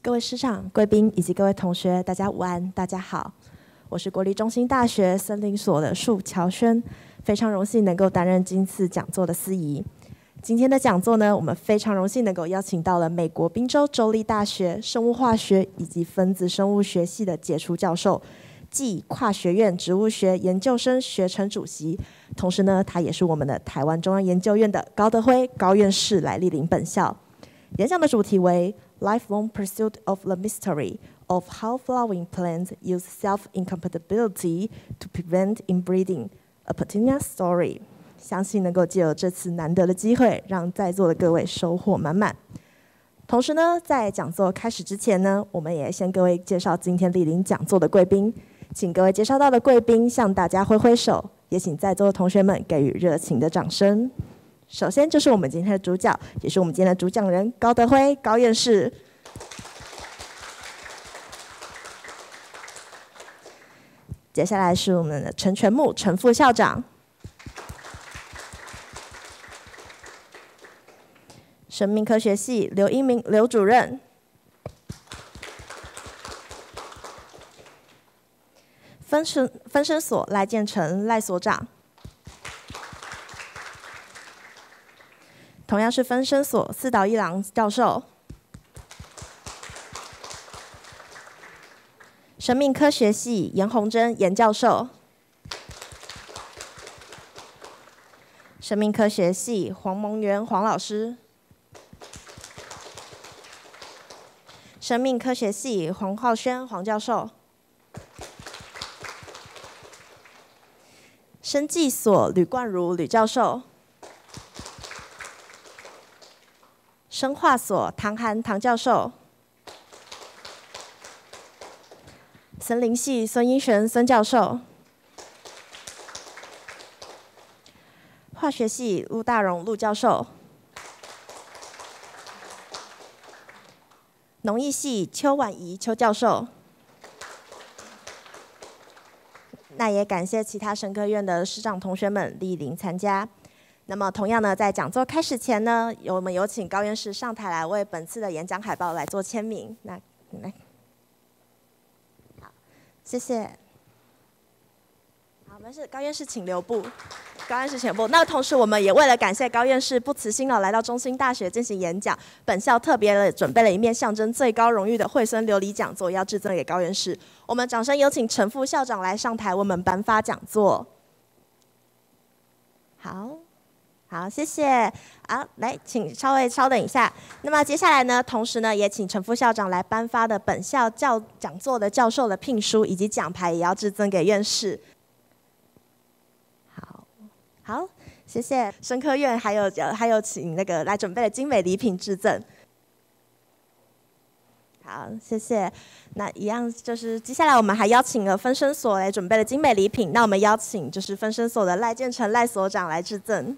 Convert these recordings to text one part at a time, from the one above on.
各位师长、贵宾以及各位同学，大家午安，大家好。我是国立中兴大学森林所的束乔轩，非常荣幸能够担任今次讲座的司仪。今天的讲座呢，我们非常荣幸能够邀请到了美国宾州州立大学生物化学以及分子生物学系的杰出教授，暨跨学院植物学研究生学程主席，同时呢，他也是我们的台湾中央研究院的高德辉高院士来莅临本校。演讲的主题为 Lifelong Pursuit of the Mystery of How Flowering Plants Use Self-Incompatibility to Prevent Inbreeding, a Petunia Story。相信能够借由这次难得的机会，让在座的各位收获满满。同时呢，在讲座开始之前呢，我们也先各位介绍今天莅临讲座的贵宾，请各位介绍到的贵宾向大家挥挥手，也请在座的同学们给予热情的掌声。首先就是我们今天的主角，也是我们今天的主讲人高德辉高院士。接下来是我们的陈全木陈副校长，生命科学系刘英明刘主任，分生所赖建成赖所长。同样是分生所四岛一郎教授，生命科学系严宏珍严教授，生命科学系黄蒙元黄老师，生命科学系黄浩轩黄教授，生技所吕冠如吕教授，生化所唐涵唐教授，森林系孙英璇孙教授，化学系陆大荣陆教授，农艺系邱婉仪邱教授。那也感谢其他生科院的师长同学们莅临参加。那么同样呢，在讲座开始前呢，我们有请高院士上台来为本次的演讲海报来做签名。那来，好，谢谢。好，没事，高院士请留步。高院士请留步。那同时，我们也为了感谢高院士不辞辛劳来到中兴大学进行演讲，本校特别的准备了一面象征最高荣誉的惠蓀琉璃讲座，要致赠给高院士。我们掌声有请陈副校长来上台为我们颁发讲座。好，谢谢。好，来，请稍等一下。那么接下来呢，同时呢，也请陈副校长来颁发的本校讲座的教授的聘书以及奖牌，也要致赠给院士。好，谢谢。生科院还有请那个来准备的精美礼品致赠。好，谢谢。那一样就是接下来我们还邀请了分生所来准备的精美礼品，那我们邀请就是分生所的赖建成赖所长来致赠。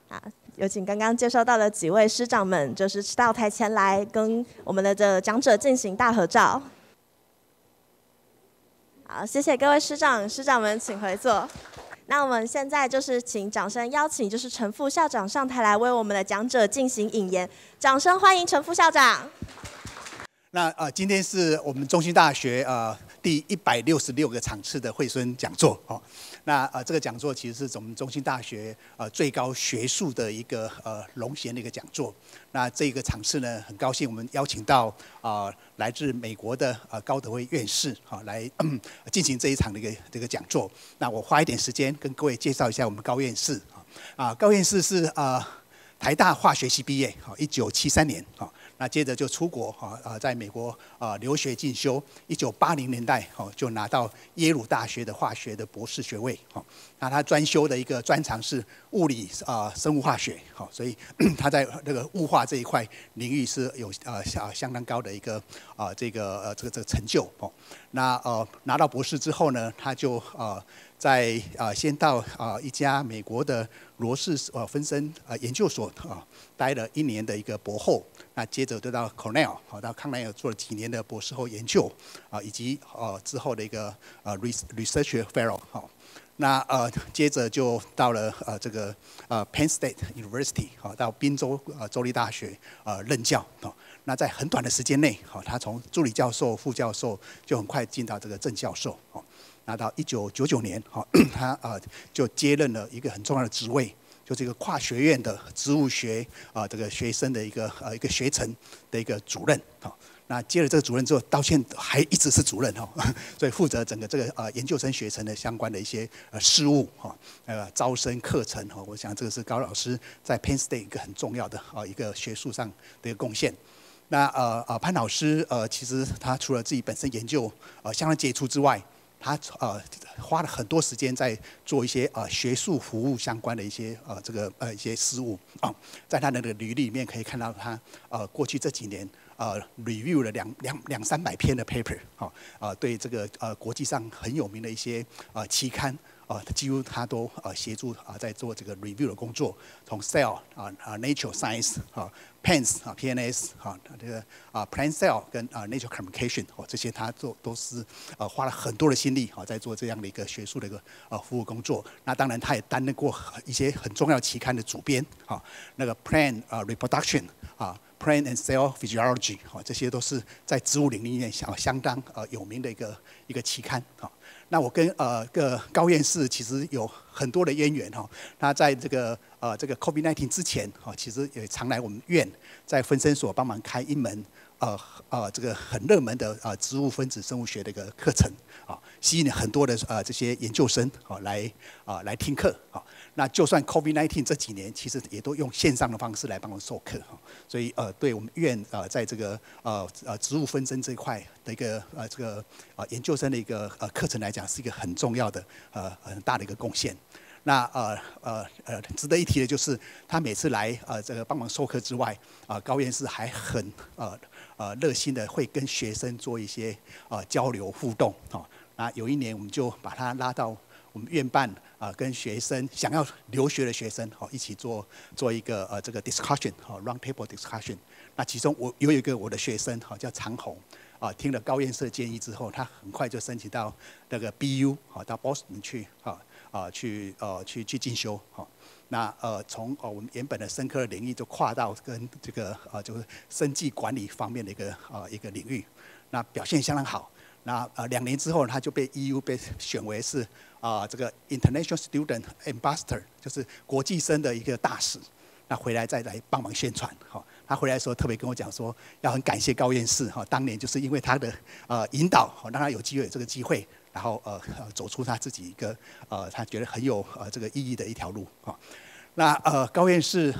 好，有请刚刚介绍到的几位师长们，就是到台前来跟我们的这讲者进行大合照。好，谢谢各位师长们，请回座。那我们现在就是请掌声邀请就是陈副校长上台来为我们的讲者进行引言，掌声欢迎陈副校长。那今天是我们中兴大学第166个场次的惠蓀讲座哦。那这个讲座其实是我们中兴大学最高学术的一个荣衔的一个讲座。那这个场次呢，很高兴我们邀请到来自美国的高德辉院士来进行这一场的这个讲座。那我花一点时间跟各位介绍一下我们高院士高院士是台大化学系毕业，1973年那接着就出国在美国留学进修，1980年代就拿到耶鲁大学的化学的博士学位。那他专修的一个专长是物理生物化学，所以他在这个物化这一块领域是有相当高的一个这个成就。那拿到博士之后呢，他就先到一家美国的罗氏分生研究所待了1年的一个博后，那接着就到 Cornell 到康奈尔做了几年的博士后研究以及之后的一个research fellow。那接着就到了这个Penn State University 到宾州州立大学任教那在很短的时间内他从助理教授、副教授就很快进到这个正教授那到1999年他就接任了一个很重要的职位，就是一个跨学院的植物学这个学生的一个学程的一个主任那接了这个主任之后，到现在还一直是主任所以负责整个这个研究生学程的相关的一些事务招生课程我想这个是高老师在 Penn State 一个很重要的一个学术上的一个贡献。那潘老师其实他除了自己本身研究相当杰出之外，他花了很多时间在做一些学术服务相关的一些一些事务在他的履历里面可以看到他过去这几年review 了两三百篇的 paper 对这个国际上很有名的一些期刊几乎他都协助在做这个 review 的工作，从 Cell Nature Science PNAS PNAS 这个Plant Cell 跟Nature Communication 这些他都是花了很多的心力在做这样的一个学术的一个服务工作。那当然他也担任过一些很重要期刊的主编那个 Plant Reproduction Plant and Cell Physiology 这些都是在植物领域里面相当有名的一个期刊那我跟高院士其实有很多的渊源他在这个COVID-19 之前其实也常来我们院在分身所帮忙开一门这个很热门的植物分子生物学的一个课程吸引了很多的这些研究生来听课那就算 COVID-19 这几年，其实也都用线上的方式来帮我授课所以对我们院在这个植物分针这一块的一个这个研究生的一个课程来讲，是一个很重要的很大的一个贡献。那值得一提的就是，他每次来这个帮忙授课之外，高院士还很热心的会跟学生做一些交流互动那有一年我们就把他拉到我们院办跟学生想要留学的学生一起做一个这个 discussion round table discussion。那其中我有一个我的学生叫常红听了高院士的建议之后，他很快就申请到那个 BU 到 Boston 去进修那从我们原本的生科的领域就跨到跟这个就是生技管理方面的一个领域，那表现相当好。那2年之后，他就被 EU 被选为是这个 International Student Ambassador， 就是国际生的一个大使。那回来再来帮忙宣传他回来的时候特别跟我讲说，要很感谢高院士当年就是因为他的引导让他有机会有这个机会，然后走出他自己一个他觉得很有这个意义的一条路那高院士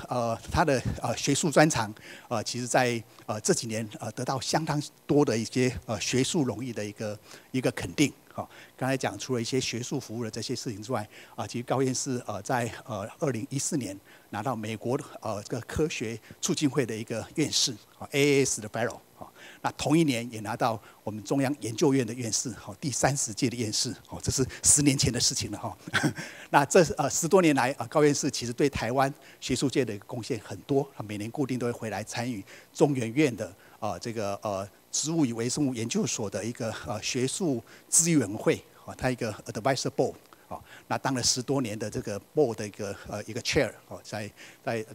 他的学术专长其实在这几年得到相当多的一些学术荣誉的一个肯定刚才讲除了一些学术服务的这些事情之外其实高院士在2014年拿到美国这个科学促进会的一个院士AAS 的 Fellow那同一年也拿到我们中央研究院的院士第30届的院士这是10年前的事情了那这10多年来高院士其实对台湾学术界的贡献很多，他每年固定都会回来参与中研院的这个植物与微生物研究所的一个学术资源会他一个 advisor board那当了10多年的这个 board 的一个 chair 在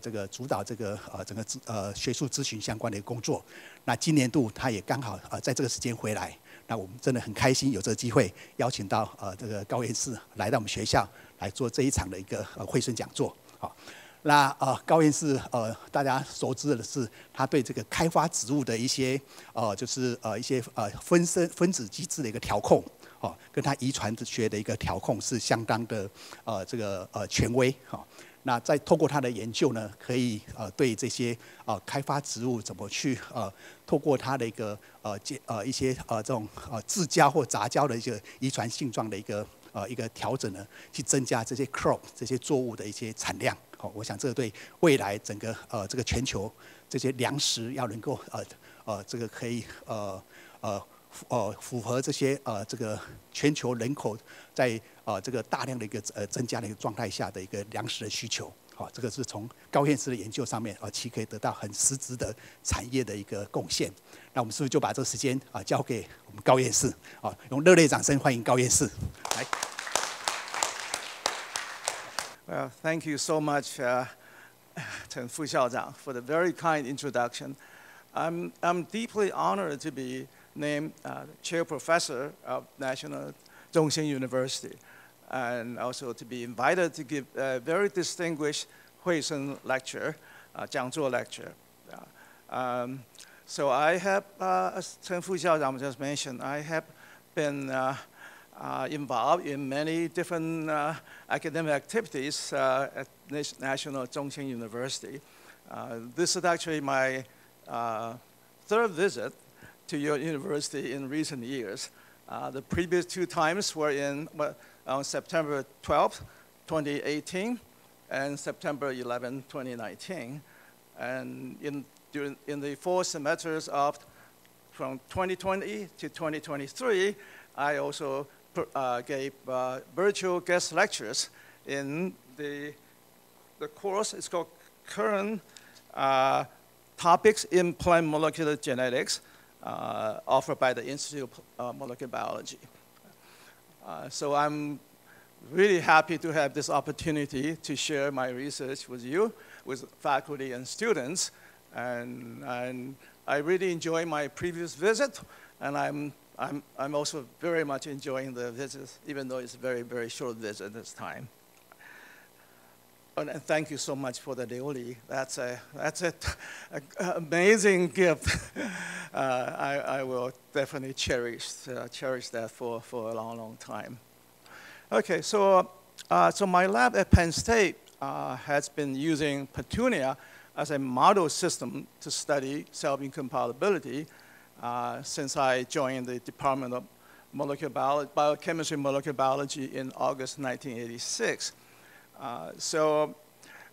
这个主导这个整个学术咨询相关的工作。那今年度他也刚好在这个时间回来，那我们真的很开心有这个机会邀请到这个高院士来到我们学校来做这一场的一个惠蓀讲座那高院士大家熟知的是，他对这个开发植物的一些就是一些分子机制的一个调控跟他遗传学的一个调控是相当的这个权威那在透过他的研究呢，可以对这些开发植物怎么去透过他的一个一些这种自交或杂交的一个遗传性状的一个调整呢，去增加这些 crop 这些作物的一些产量我想这个对未来整个这个全球这些粮食要能够这个可以符合这些这个全球人口在这个大量的一个增加的一个状态下的一个粮食的需求这个是从高院士的研究上面其可以得到很实质的产业的一个贡献。那我们是不是就把这个时间交给我们高院士用热烈掌声欢迎高院士来。Well, thank you so much, Chen Fu Xiaozang, for the very kind introduction. I'm deeply honored to be named Chair Professor of National Zhongxin University, and also to be invited to give a very distinguished Huishen lecture, 讲座 lecture. So I have, as Chen Fu Xiaozang just mentioned, I have been involved in many different academic activities at National Zhongxin University. This is actually my third visit to your university in recent years. The previous two times were on September 12th, 2018, and September 11, 2019. And in the 4 semesters from 2020 to 2023, I also gave virtual guest lectures in the course. It's called Current Topics in Plant Molecular Genetics, offered by the Institute of Molecular Biology. So I'm really happy to have this opportunity to share my research with you, with faculty and students. And I really enjoyed my previous visit, and I'm also very much enjoying the visit, even though it's a very, very short visit this time. And thank you so much for the Liuli. That's an amazing gift. I will definitely cherish that for a long, long time. Okay, so my lab at Penn State has been using Petunia as a model system to study self-incompatibility since I joined the Department of Biochemistry and Molecular Biology in August 1986. So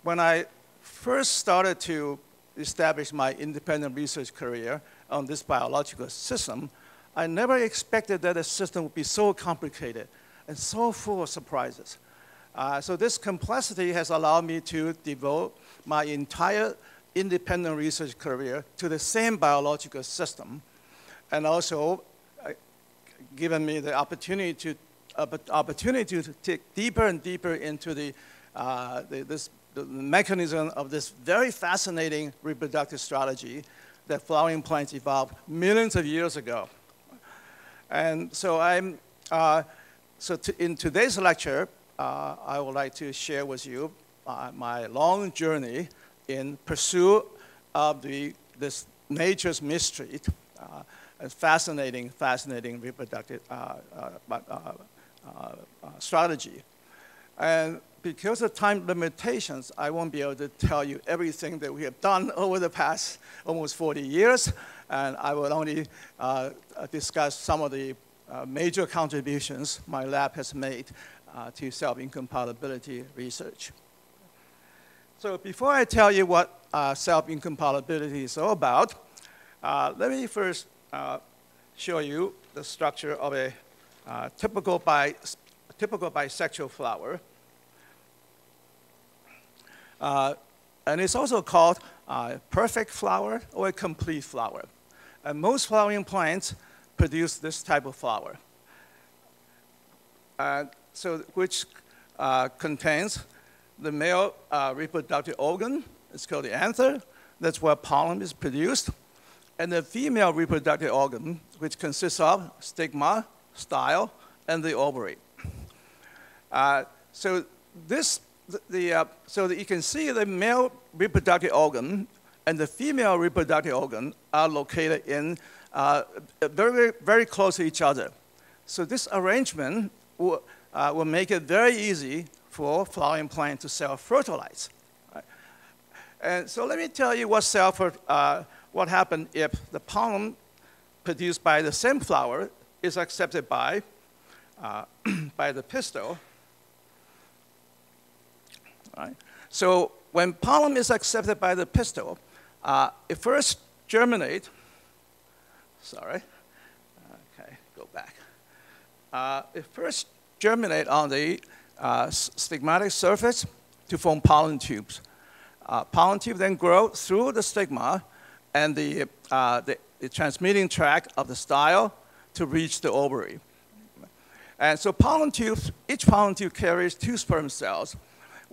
when I first started to establish my independent research career on this biological system, I never expected that the system would be so complicated and so full of surprises. So this complexity has allowed me to devote my entire independent research career to the same biological system, and also given me the opportunity to dig deeper and deeper into the mechanism of this very fascinating reproductive strategy that flowering plants evolved millions of years ago. And so in today's lecture, I would like to share with you my long journey in pursuit of this nature's mystery, a fascinating reproductive strategy. And because of time limitations, I won't be able to tell you everything that we have done over the past almost 40 years, and I will only discuss some of the major contributions my lab has made to self-incompatibility research. So before I tell you what self-incompatibility is all about, let me first show you the structure of a typical bisexual flower. And it's also called a perfect flower or a complete flower. And most flowering plants produce this type of flower, which contains the male reproductive organ. It's called the anther. That's where pollen is produced. And the female reproductive organ, which consists of stigma, style, and the ovary. So that you can see the male reproductive organ and the female reproductive organ are located in very, very close to each other. So this arrangement will make it very easy for flowering plant to self-fertilize. Right? And so let me tell you what happened if the pollen produced by the same flower is accepted by the pistil. Right? So when pollen is accepted by the pistil, it first germinates. Sorry. Okay, go back. It first germinates on the stigmatic surface to form pollen tubes. Pollen tubes then grow through the stigma and the transmitting tract of the style to reach the ovary. And so pollen tubes, each pollen tube carries 2 sperm cells.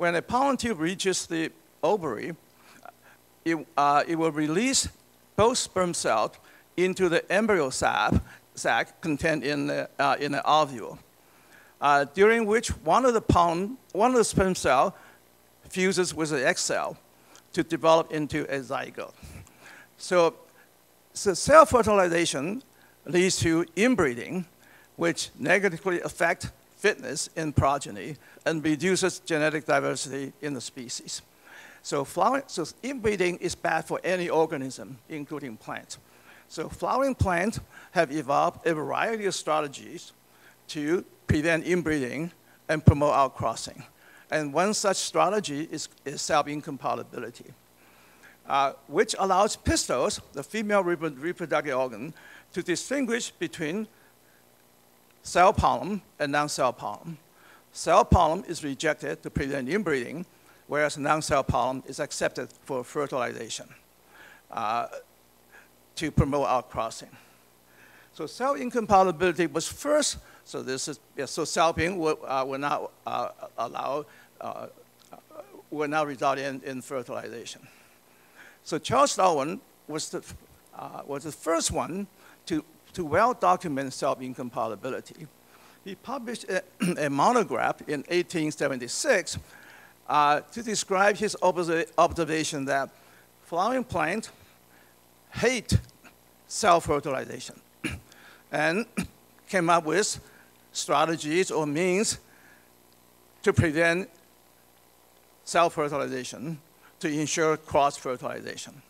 when a pollen tube reaches the ovary, it will release both sperm cells into the embryo sac contained in the ovule, during which one of the sperm cell fuses with the egg cell to develop into a zygote. So self-fertilization leads to inbreeding, which negatively affects fitness in progeny and reduces genetic diversity in the species. So inbreeding is bad for any organism, including plants. So flowering plants have evolved a variety of strategies to prevent inbreeding and promote outcrossing. And one such strategy is self-incompatibility, which allows pistils, the female reproductive organ, to distinguish between cell pollen and non-cell pollen. Cell pollen is rejected to prevent inbreeding, whereas non-cell pollen is accepted for fertilization to promote outcrossing. So self-incompatibility was first, so selfing will not will not result in fertilization. So Charles Darwin was the first one to well document self-incompatibility. He published a monograph in 1876 to describe his observation that flowering plants hate self-fertilization and came up with strategies or means to prevent self-fertilization to ensure cross-fertilization.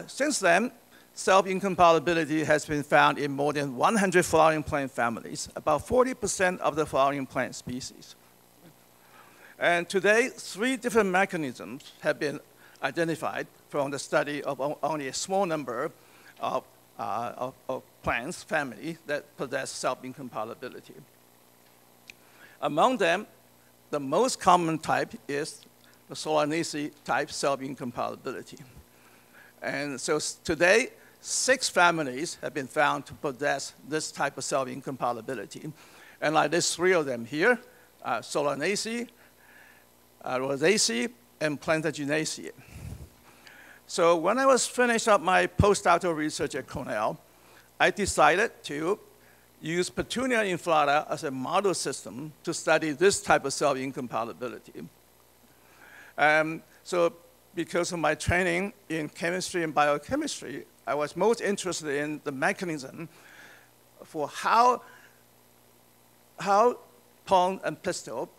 Since then, self-incompatibility has been found in more than 100 flowering plant families, about 40% of the flowering plant species. And today, 3 different mechanisms have been identified from the study of only a small number of plants, family, that possess self-incompatibility. Among them, the most common type is the Solanaceae type self-incompatibility. And so today, 6 families have been found to possess this type of self-incompatibility. And like there's 3 of them here, Solanaceae, Rosaceae, and Plantagenaceae. So when I was finished up my postdoctoral research at Cornell, I decided to use Petunia inflata as a model system to study this type of self-incompatibility. So because of my training in chemistry and biochemistry, I was most interested in the mechanism for how pollen and pistil,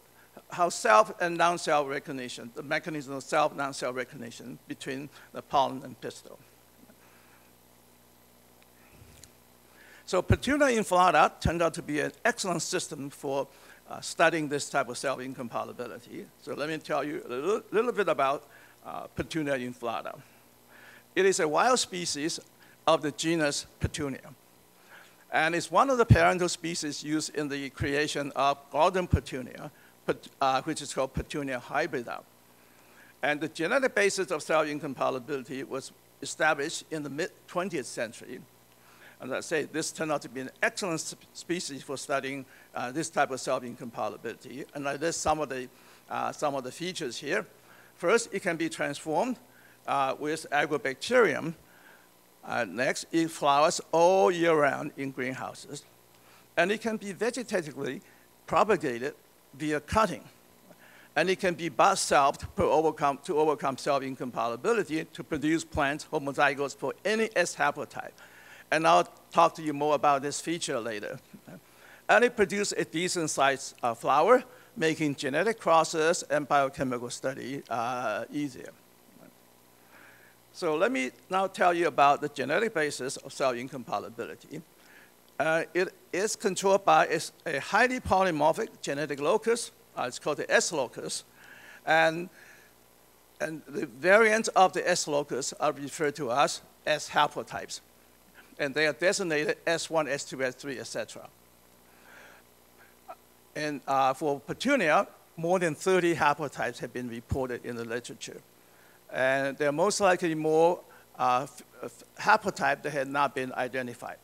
how self and non-self recognition, the mechanism of self-non-self recognition between the pollen and pistil. So Petunia inflata turned out to be an excellent system for studying this type of self-incompatibility. So let me tell you a little bit about Petunia inflata. It is a wild species of the genus Petunia. And it's one of the parental species used in the creation of garden Petunia, which is called Petunia hybrida. And the genetic basis of self-incompatibility was established in the mid-20th century. As I say, this turned out to be an excellent species for studying this type of self-incompatibility. And there's some of the features here. First, it can be transformed with agrobacterium. Next, it flowers all year round in greenhouses. And it can be vegetatively propagated via cutting. And it can be bud-selfed to overcome self-incompatibility to produce plant homozygotes for any S haplotype. And I'll talk to you more about this feature later. And it produces a decent-sized flower, making genetic process and biochemical study easier. So let me now tell you about the genetic basis of self-incompatibility. It is controlled by a highly polymorphic genetic locus. It's called the S locus. And the variants of the S locus are referred to as S haplotypes. And they are designated S1, S2, S3, etc. And for Petunia, more than 30 haplotypes have been reported in the literature. And there are most likely more haplotypes that had not been identified.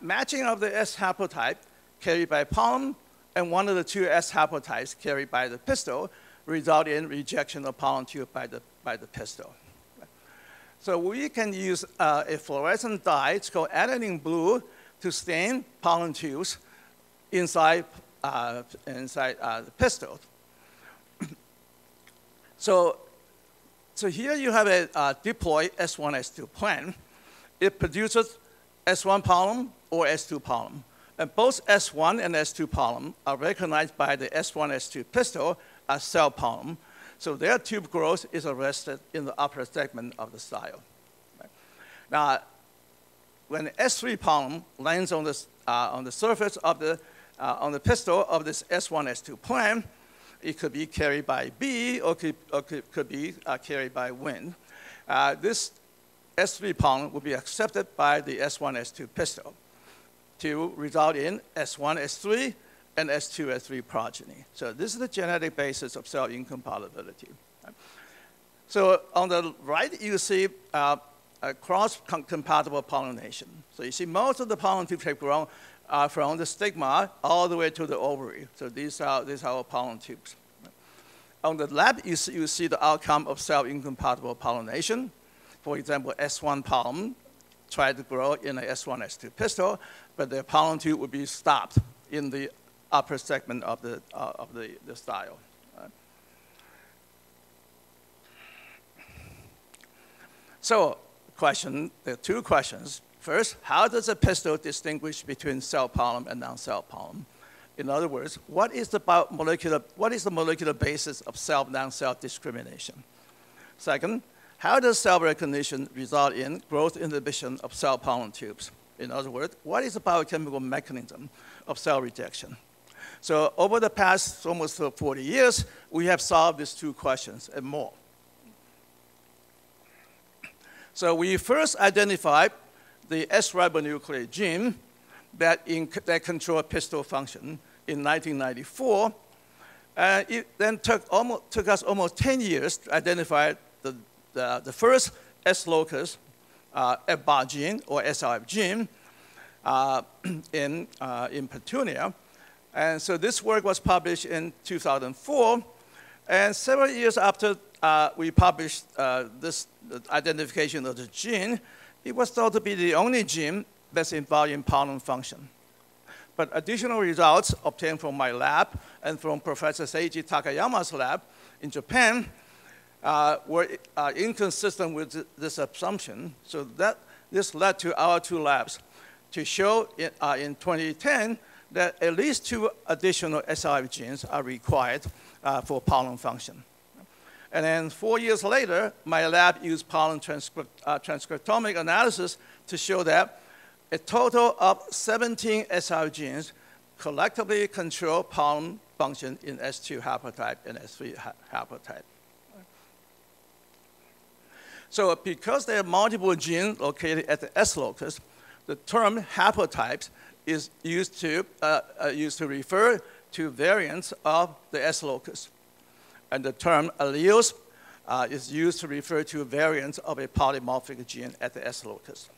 Matching of the S haplotype carried by pollen and one of the two S haplotypes carried by the pistil result in rejection of pollen tube by the pistil. So we can use a fluorescent dye, it's called aniline blue, to stain pollen tubes inside the pistil. So here you have a diploid S1, S2 plant. It produces S1 pollen or S2 pollen. And both S1 and S2 pollen are recognized by the S1, S2 pistil as cell pollen. So their tube growth is arrested in the upper segment of the style. Right? Now, when S3 pollen lands on the surface of on the pistil of this S1, S2 plant, it could be carried by bee or could be carried by wind. This S3 pollen will be accepted by the S1, S2 pistil to result in S1, S3, and S2, S3 progeny. So this is the genetic basis of cell incompatibility. So on the right, you see a cross-compatible pollination. So you see most of the pollen tubes have grown from the stigma all the way to the ovary. So these are our pollen tubes. On the left, you see the outcome of cell incompatible pollination. For example, S1 pollen tried to grow in a S1, S2 pistil, but their pollen tube would be stopped in the upper segment of the style. So, there are two questions. First, how does a pistil distinguish between cell pollen and non-cell pollen? In other words, what is the molecular basis of cell non-cell discrimination? Second, how does cell recognition result in growth inhibition of cell pollen tubes? In other words, what is the biochemical mechanism of cell rejection? So over the past almost 40 years, we have solved these two questions and more. So we first identified the S-ribonuclease gene that controls pistil function in 1994. It then took us almost 10 years to identify the first S-locus F-bar gene or SRF gene in Petunia. And so this work was published in 2004. And several years after we published this identification of the gene, it was thought to be the only gene that's involved in pollen function. But additional results obtained from my lab and from Professor Seiji Takayama's lab in Japan were inconsistent with this assumption. So this led to our two labs to show in 2010 that at least two additional SRF genes are required for pollen function. And then 4 years later, my lab used pollen transcriptomic analysis to show that a total of 17 SRF genes collectively control pollen function in S2 haplotype and S3 haplotype. So because there are multiple genes located at the S locus, the term haplotypes is used to refer to variants of the S locus. And the term alleles is used to refer to variants of a polymorphic gene at the S locus.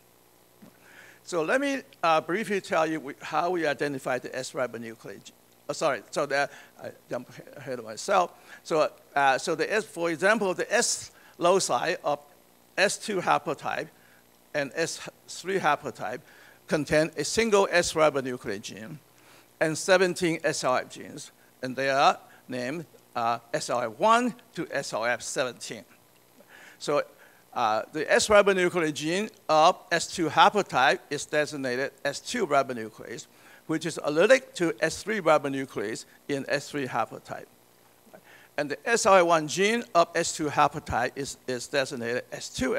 So let me briefly tell you how we identified the S-ribonuclease. So that I jumped ahead of myself. So, for example, the S loci of S2 haplotype and S3 haplotype contain a single S-ribonuclease gene and 17 SRF genes, and they are named SRF1 to SRF17. So the S-ribonuclease gene of S2 haplotype is designated S2 ribonuclease, which is allergic to S3 ribonuclease in S3 haplotype. And the SRF1 gene of S2 haplotype is designated S2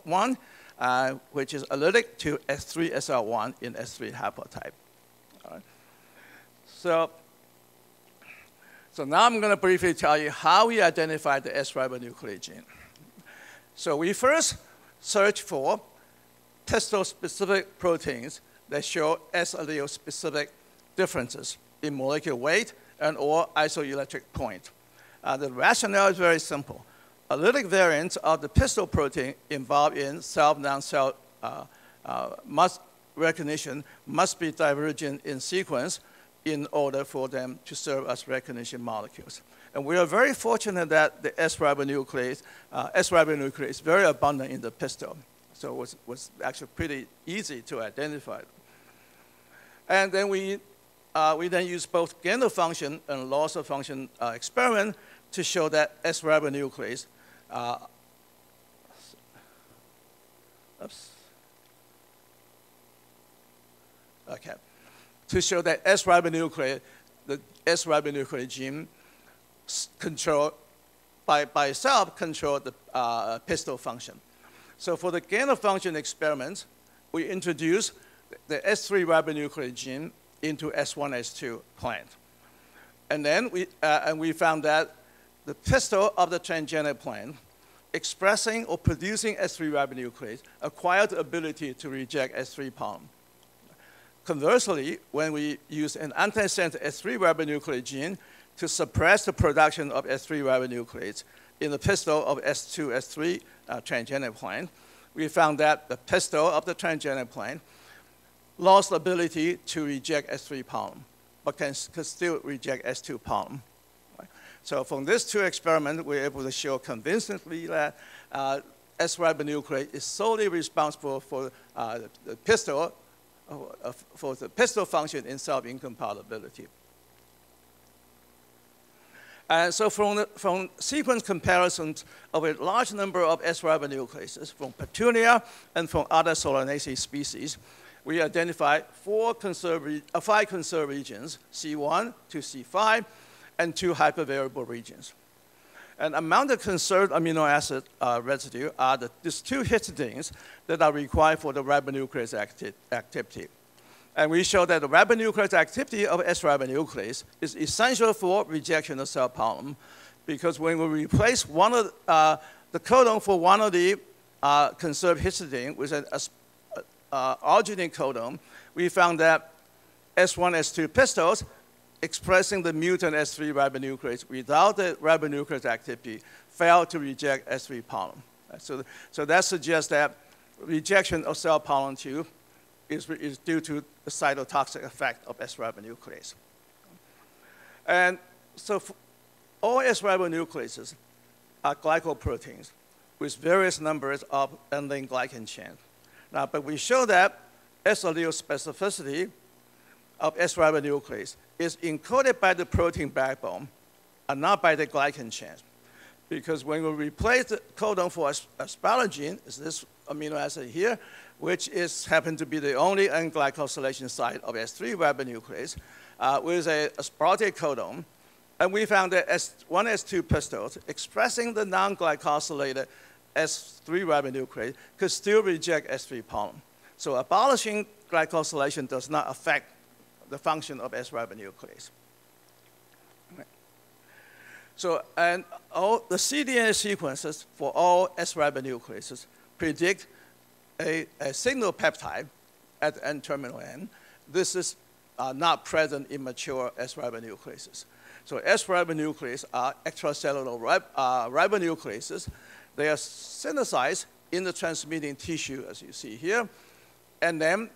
SRF1, which is allergic to S3 SR1 in S3 haplotype. All right. So now I'm going to briefly tell you how we identified the S-ribonuclease gene. So we first searched for pistil-specific proteins that show S-allele-specific differences in molecular weight and or isoelectric point. The rationale is very simple. Allelic variants of the pistil protein involved in cell-non-cell recognition must be divergent in sequence in order for them to serve as recognition molecules. And we are very fortunate that the S-ribonuclease is very abundant in the pistil. So it was actually pretty easy to identify. And then we then use both gain of function and loss of function experiment to show that S-ribonuclease to show that the S-ribonuclease gene control by itself control the pistil function. So for the gain of function experiment, we introduce the S3-ribonuclease gene into S1, S2 plant. And then we found that the pistil of the transgenic plant expressing or producing S3-ribonuclease acquired the ability to reject S3 pollen. Conversely, when we use an antisense S3-ribonuclease gene to suppress the production of S3-ribonuclease in the pistil of S2, S3 transgenic plant, we found that the pistil of the transgenic plant lost the ability to reject S3 pollen, but can still reject S2 pollen. Right? So from these two experiments, we're able to show convincingly that S-ribonuclease is solely responsible for the pistil function in self-incompatibility. And so from sequence comparisons of a large number of S-ribonucleases from Petunia and from other Solanaceae species, we identified 5 conserved regions, C1 to C5, and 2 hypervariable regions. And among the conserved amino acid residue are these 2 histidines that are required for the ribonuclease activity. And we show that the ribonuclease activity of S-ribonuclease is essential for rejection of cell pollen, because when we replace one of the codon for one of the conserved histidine with an arginine codon, we found that S1, S2 pistils expressing the mutant S3 ribonuclease without the ribonuclease activity fail to reject S3 pollen. So that suggests that rejection of cell pollen tube is due to the cytotoxic effect of S-ribonuclease. And so all S-ribonucleases are glycoproteins with various numbers of ending glycan chains. Now, but we show that S-allele specificity of S-ribonuclease is encoded by the protein backbone and not by the glycan chains. Because when we replace the codon for asparagine, is this amino acid here, which happens to be the only N-glycosylation site of S3 ribonuclease, with a aspartate codon. And we found that S1, S2 pistils expressing the non-glycosylated S3 ribonuclease could still reject S3 pollen. So abolishing glycosylation does not affect the function of S-ribonuclease. So, and all the cDNA sequences for all S-ribonucleases predict a signal peptide at the N-terminal end. This is not present in mature S-ribonucleases. So S-ribonucleases are extracellular ribonucleases. They are synthesized in the transmitting tissue, as you see here, and then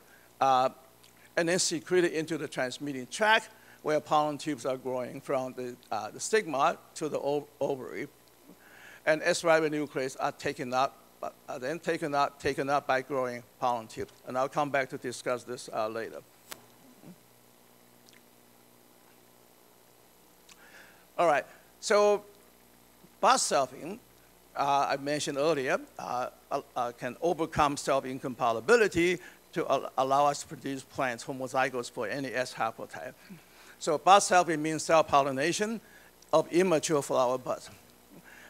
secreted into the transmitting tract, where pollen tubes are growing from the stigma to the ovary. And S-ribonucleases are taken up by growing pollen tubes. And I'll come back to discuss this later. All right, so bus selfing, I mentioned earlier, can overcome self-incompatibility to allow us to produce plants homozygous for any S haplotype. So bud selfing means self-pollination of immature flower buds.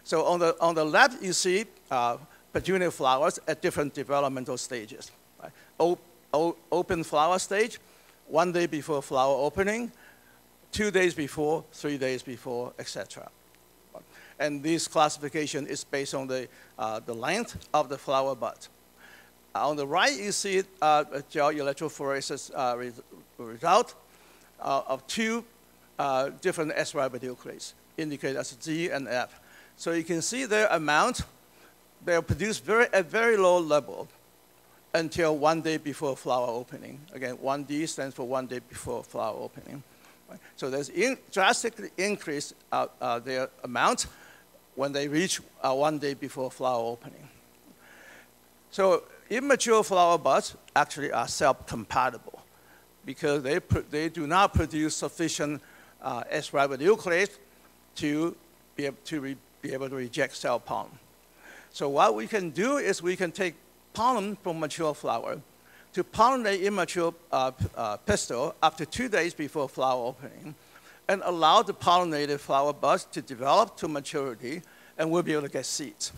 So on the left, you see Petunia flowers at different developmental stages. Right? Open flower stage, 1 day before flower opening, 2 days before, 3 days before, etc. And this classification is based on the length of the flower bud. On the right, you see a gel electrophoresis result of 2 different S-ribonucleases, indicated as G and F. So you can see their amount, they are produced at very low level until 1 day before flower opening. Again, 1D stands for 1 day before flower opening. So there's drastically increase their amount when they reach 1 day before flower opening. So immature flower buds actually are self-compatible because they do not produce sufficient S-ribonuclease to be able to reject cell pollen. So what we can do is we can take pollen from mature flower to pollinate immature pistil up to 2 days before flower opening and allow the pollinated flower buds to develop to maturity, and we'll be able to get seeds.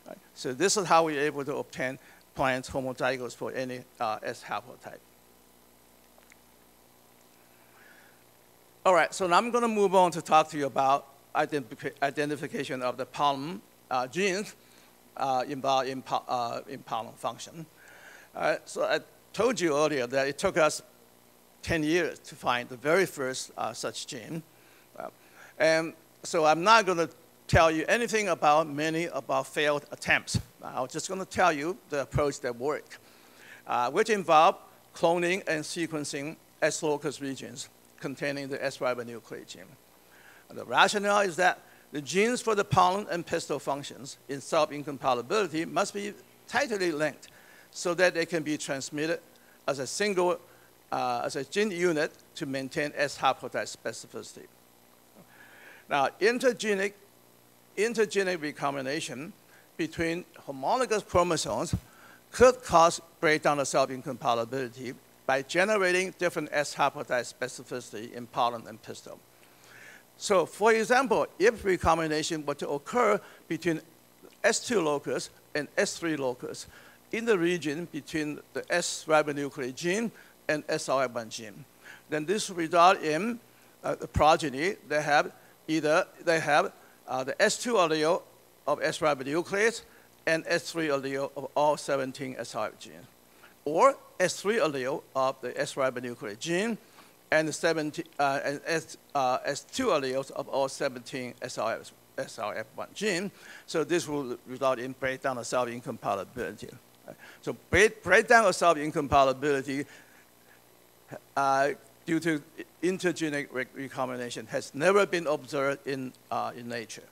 Right? So this is how we're able to obtain plants homozygous for any S haplotype. All right, so now I'm going to move on to talk to you about identification of the pollen genes involved in pollen function. So I told you earlier that it took us 10 years to find the very first such gene. And so I'm not going to tell you anything about many of our failed attempts. I'm just going to tell you the approach that worked, which involved cloning and sequencing S-locus regions containing the S-ribonuclease gene. And the rationale is that the genes for the pollen and pistil functions in self-incompatibility must be tightly linked so that they can be transmitted as a single, as a gene unit to maintain S haplotype specificity. Now, intergenic recombination between homologous chromosomes could cause breakdown of self-incompatibility by generating different S haplotype specificity in pollen and pistil. So, for example, if recombination were to occur between S2 locus and S3 locus in the region between the S-ribonuclease gene and SRF1 gene, then this will result in the progeny that have either the S2 allele of S-ribonuclease and S3 allele of all 17 SRF genes, or S3 allele of the S-ribonuclease gene and the S2 alleles of all 17 SRF1 gene. So this will result in breakdown of self-incompatibility. So breakdown of self-incompatibility due to intergenic recombination has never been observed in nature.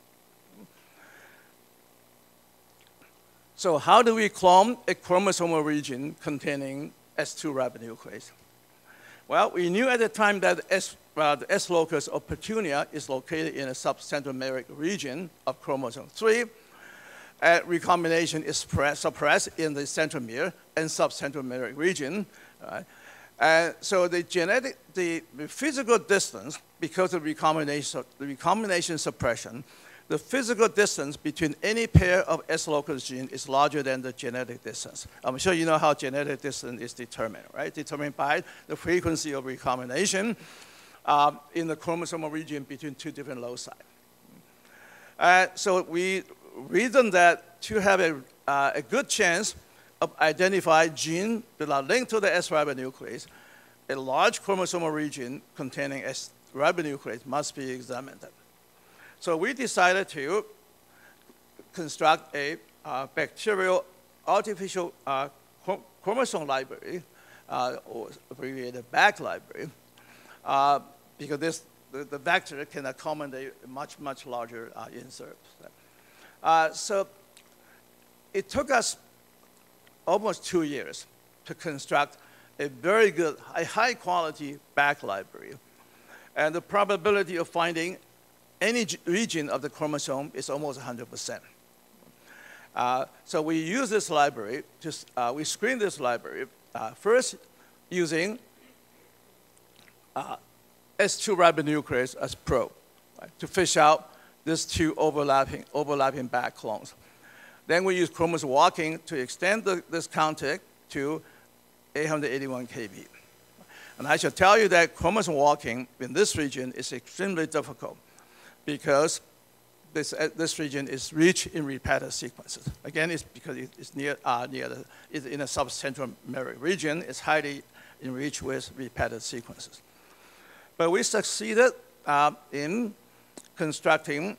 So how do we clone a chromosomal region containing S2 ribonuclease? Well, we knew at the time that the S locus of Petunia is located in a subcentromeric region of chromosome 3. Recombination is suppressed in the centromere and subcentromeric region. So the physical distance, because of recombination suppression, the physical distance between any pair of S-locus gene is larger than the genetic distance. I'm sure you know how genetic distance is determined, right? Determined by the frequency of recombination in the chromosomal region between two different loci. So we reasoned that to have a good chance of identifying genes that are linked to the S-ribonuclease, a large chromosomal region containing S-ribonuclease must be examined. So we decided to construct a bacterial artificial chromosome library, or abbreviated BAC library, because the bacteria can accommodate much larger inserts. So it took us almost 2 years to construct a very good, high quality BAC library. And the probability of finding any region of the chromosome is almost 100%. So we use this library, we screen this library, first using S2 ribonuclease as probe, right, to fish out these two overlapping BAC clones. Then we use chromosome walking to extend this contact to 881 kb. And I should tell you that chromosome walking in this region is extremely difficult because this region is rich in repeated sequences. Again, it's because it's it's in a subcentromeric region. It's highly enriched with repeated sequences. But we succeeded in constructing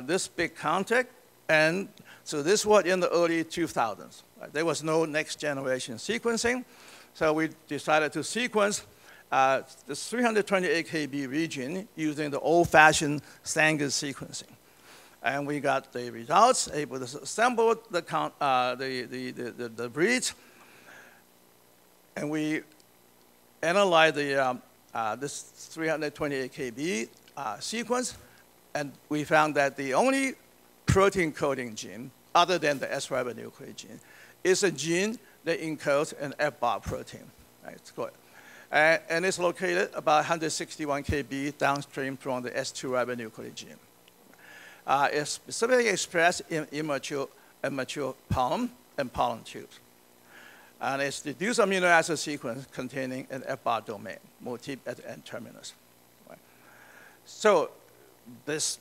this big contact, and so this was in the early 2000s. Right? There was no next generation sequencing, so we decided to sequence the 328 kb region using the old-fashioned Sanger sequencing. And we got the results, able to assemble the breeds. And we analyzed this 328 kb sequence, and we found that the only protein coding gene, other than the S-ribonucleotide gene, is a gene that encodes an FBAR protein. Right? It's good. And it's located about 161 kb downstream from the S2 ribonucleotide gene. It's specifically expressed in immature and mature pollen and pollen tubes. And it's the reduced amino acid sequence containing an FBAR domain, motif at the end terminus. Right? So this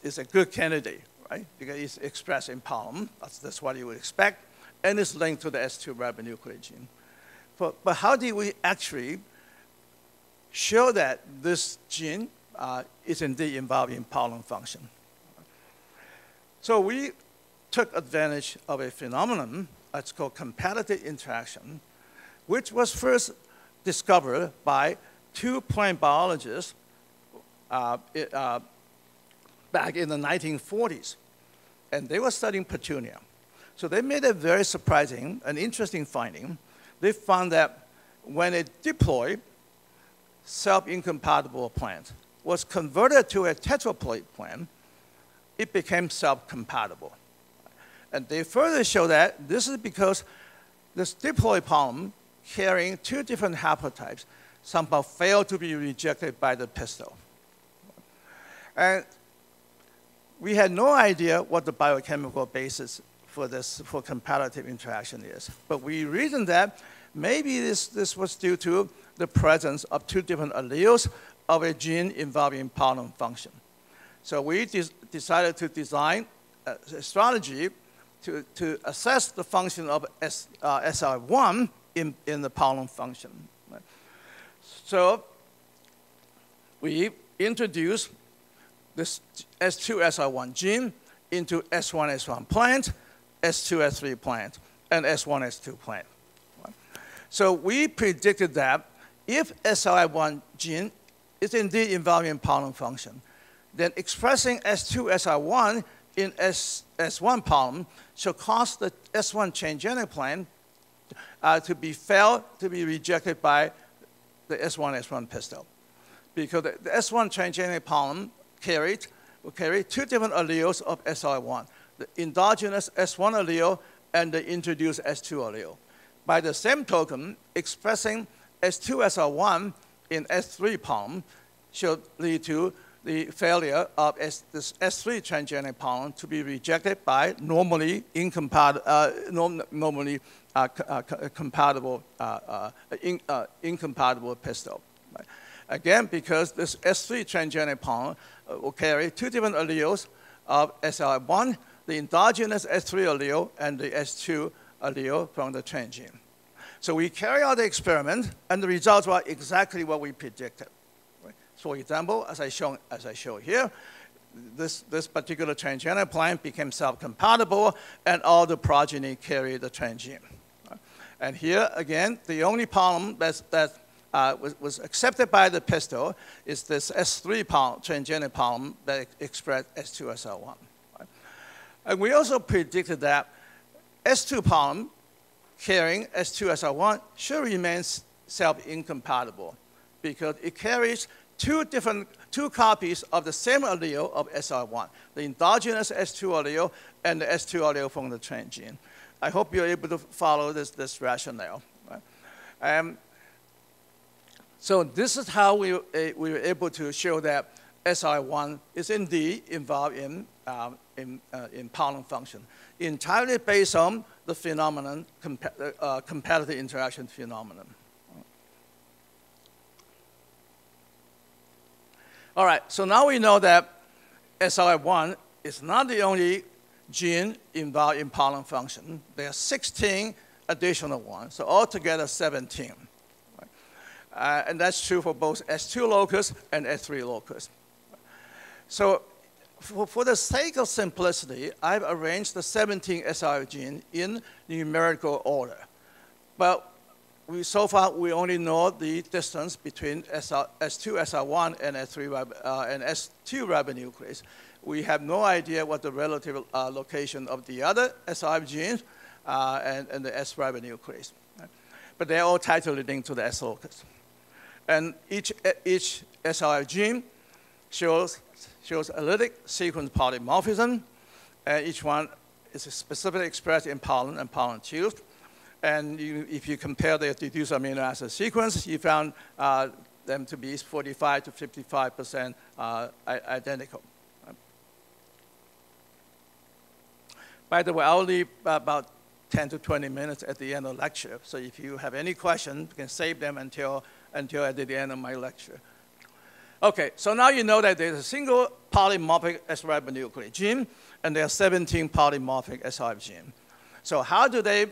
is a good candidate, right? Because it's expressed in pollen. That's what you would expect. And it's linked to the S2 ribonucleotide gene. But how did we actually show that this gene is indeed involved in pollen function? So we took advantage of a phenomenon that's called competitive interaction, which was first discovered by two plant biologists back in the 1940s. And they were studying Petunia. So they made a very surprising and interesting finding. They found that when a diploid self-incompatible plant was converted to a tetraploid plant, it became self-compatible. And they further show that this is because this diploid pollen carrying two different haplotypes somehow failed to be rejected by the pistil. And we had no idea what the biochemical basis for competitive interaction is. But we reasoned that maybe this was due to the presence of two different alleles of a gene involving pollen function. So we decided to design a strategy to assess the function of SR1 in the pollen function. Right? So we introduced this S2-SR1 gene into S1-S1 plant, S2-S3 plant, and S1-S2 plant. Right? So we predicted that if SR1 gene is indeed involved in pollen function, then expressing S2-SR1 in S1 pollen should cause the S1 transgenic plant to be rejected by the S1-S1 pistil. Because the S1 transgenic pollen will carry two different alleles of SR1, the endogenous S1 allele and the introduced S2 allele. By the same token, expressing S2-SR1 in S3 pollen should lead to the failure of this S3 transgenic pollen to be rejected by compatible incompatible pistil. Right? Again, because this S3 transgenic pollen will carry two different alleles of SR1, the endogenous S3 allele and the S2 allele from the transgene. So we carry out the experiment, and the results were exactly what we predicted. Right? For example, as I show here, this particular transgenic plant became self-compatible, and all the progeny carry the transgene. Right? And here, again, the only pollen that was accepted by the pistil is this S3 pollen, transgenic pollen that expressed S2-SR1. Right? And we also predicted that S2 pollen carrying S2-SR1 should remain self-incompatible because it carries two copies of the same allele of SR1, the endogenous S2 allele and the S2 allele from the transgene. I hope you're able to follow this rationale. Right? So this is how we were able to show that SR1 is indeed involved in pollen function, entirely based on the phenomenon, competitive interaction phenomenon. All right, so now we know that SR1 is not the only gene involved in pollen function. There are 16 additional ones, so altogether 17. Right? And that's true for both S2 locus and S3 locus. So for the sake of simplicity, I've arranged the 17 SR gene in numerical order. But so far we only know the distance between S2, SR1 and and S2 ribonuclease. We have no idea what the relative location of the other SRF genes and the S ribonuclease. But they're all tightly linked to the S locus. And each SRF gene shows allelic sequence polymorphism, and each one is specifically expressed in pollen and pollen tubes. And if you compare the deduced amino acid sequence, you found them to be 45 to 55% identical. By the way, I'll leave about 10 to 20 minutes at the end of the lecture. So if you have any questions, you can save them until at the end of my lecture. Okay, so now you know that there's a single polymorphic S ribonuclease gene, and there are 17 polymorphic SRF genes. So how do they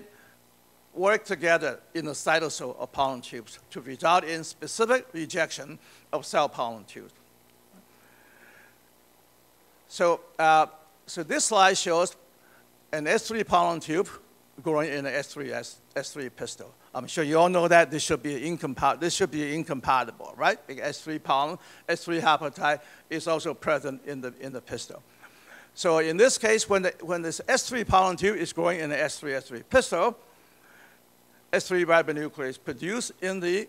work together in the cytosol of pollen tubes to result in specific rejection of cell pollen tubes? So, so this slide shows an S3 pollen tube growing in an S3 pistil. I'm sure you all know that this should be incompatible, right? Because S3 pollen, S3 haplotype is also present in the pistil. So in this case, when this S3 pollen tube is growing in an S3 pistil, S3 ribonuclease produced in the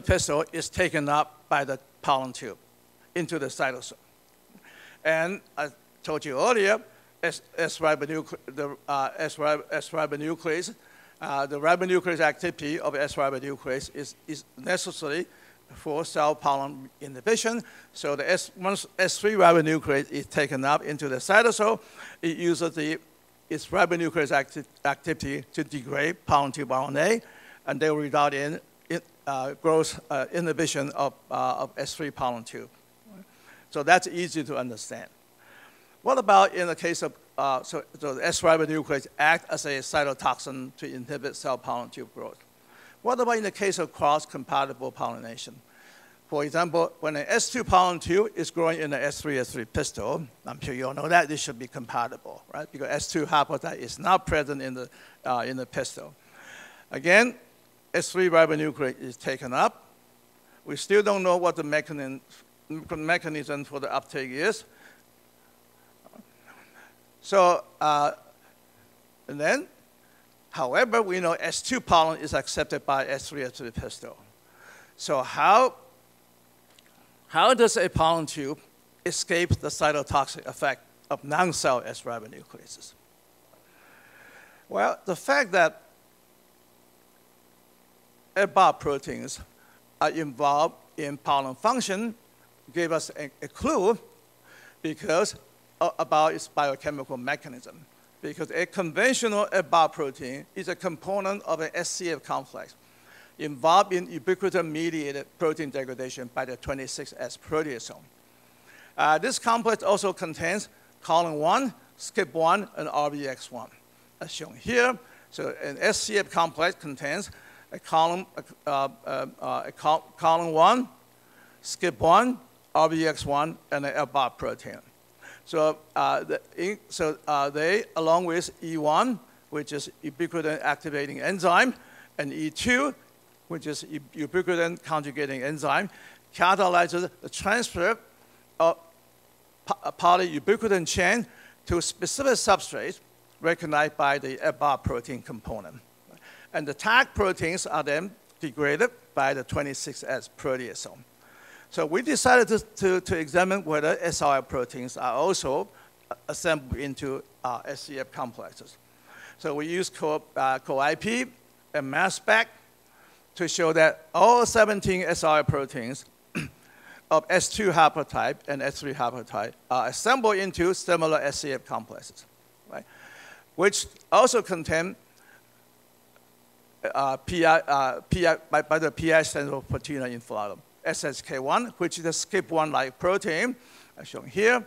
pistil is taken up by the pollen tube into the cytosol. And I told you earlier, the ribonuclease activity of S ribonuclease is necessary for cell pollen inhibition. So once S3 ribonuclease is taken up into the cytosol, it uses its ribonuclease activity to degrade pollen tube RNA, and they will result in gross inhibition of S3 pollen tube. So that's easy to understand. What about in the case of, so the S ribonuclease act as a cytotoxin to inhibit cell pollen tube growth? What about in the case of cross-compatible pollination? For example, when an S2 pollen tube is growing in an S3 pistil, I'm sure you all know that this should be compatible, right? Because S2 haplotype is not present in the pistil. Again, S3 ribonuclease is taken up. We still don't know what the mechanism for the uptake is. So, and then, however, we know S2 pollen is accepted by S3 pistil. So how does a pollen tube escape the cytotoxic effect of non-cell S ribonucleases? Well, the fact that above proteins are involved in pollen function gave us a clue because about its biochemical mechanism. Because a conventional above protein is a component of an SCF complex involved in ubiquitin-mediated protein degradation by the 26S proteasome. This complex also contains colon 1, SCIP1, and RBX1, as shown here. So an SCF complex contains a colon 1, SCIP1, RBX1, and an above protein. So, they, along with E1, which is ubiquitin activating enzyme, and E2, which is ubiquitin conjugating enzyme, catalyzes the transfer of polyubiquitin chain to specific substrates recognized by the above protein component. And the tag proteins are then degraded by the 26S proteasome. So we decided to examine whether SRF proteins are also assembled into SCF complexes. So we used co-IP and mass spec to show that all 17 SRF proteins of S2 haplotype and S3 haplotype are assembled into similar SCF complexes, right? Which also contain by the PI stands for Petunia inflatum. SHK1, which is a SCIP1-like protein, as shown here,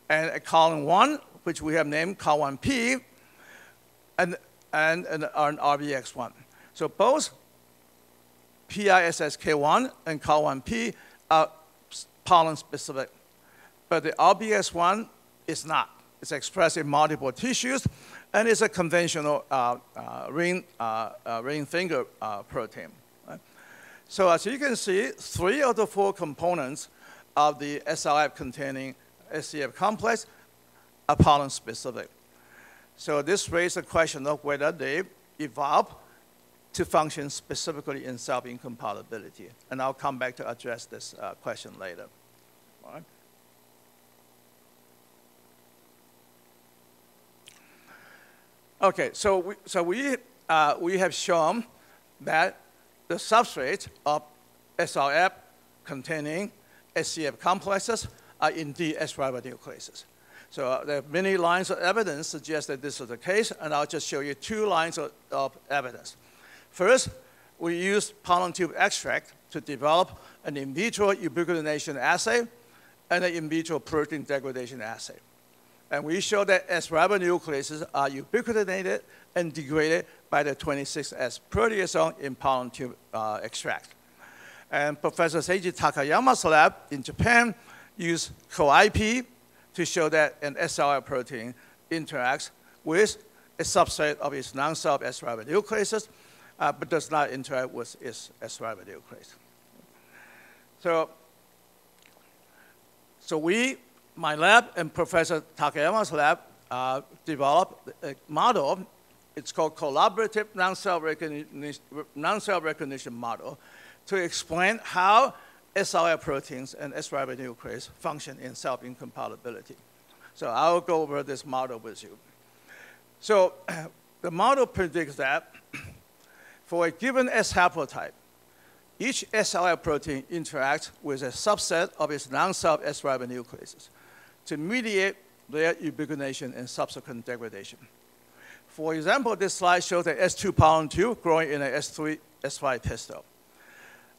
and a colon 1, which we have named COL1P, and an RBX1. So both PISSK1 and COL1P are pollen-specific, but the RBX1 is not. It's expressed in multiple tissues, and it's a conventional ring finger protein. Right? So as you can see, 3 of the 4 components of the SLF-containing SCF complex are pollen-specific. So this raises the question of whether they evolve to function specifically in self-incompatibility. And I'll come back to address this question later. All right. Okay, so we have shown that the substrate of SLF containing SCF complexes are indeed S-ribonucleases. So there are many lines of evidence suggest that this is the case, and I'll just show you 2 lines of evidence. First, we used pollen tube extract to develop an in vitro ubiquitination assay and an in vitro protein degradation assay. And we show that S-ribonucleases are ubiquitinated and degraded by the 26S proteasome in pollen tube extract. And Professor Seiji Takayama's lab in Japan used co-IP to show that an SLF protein interacts with a subset of its non-self S-ribonucleases, but does not interact with its S-ribonuclease. So my lab and Professor Takayama's lab developed a model. It's called collaborative non-self recognition model to explain how SLF proteins and S-ribonuclease function in self-incompatibility. So I'll go over this model with you. So the model predicts that for a given S haplotype, each SLF protein interacts with a subset of its non-self S-ribonucleases to mediate their ubiquitination and subsequent degradation. For example, this slide shows the S2 pollen tube growing in a S3, S5 pistil.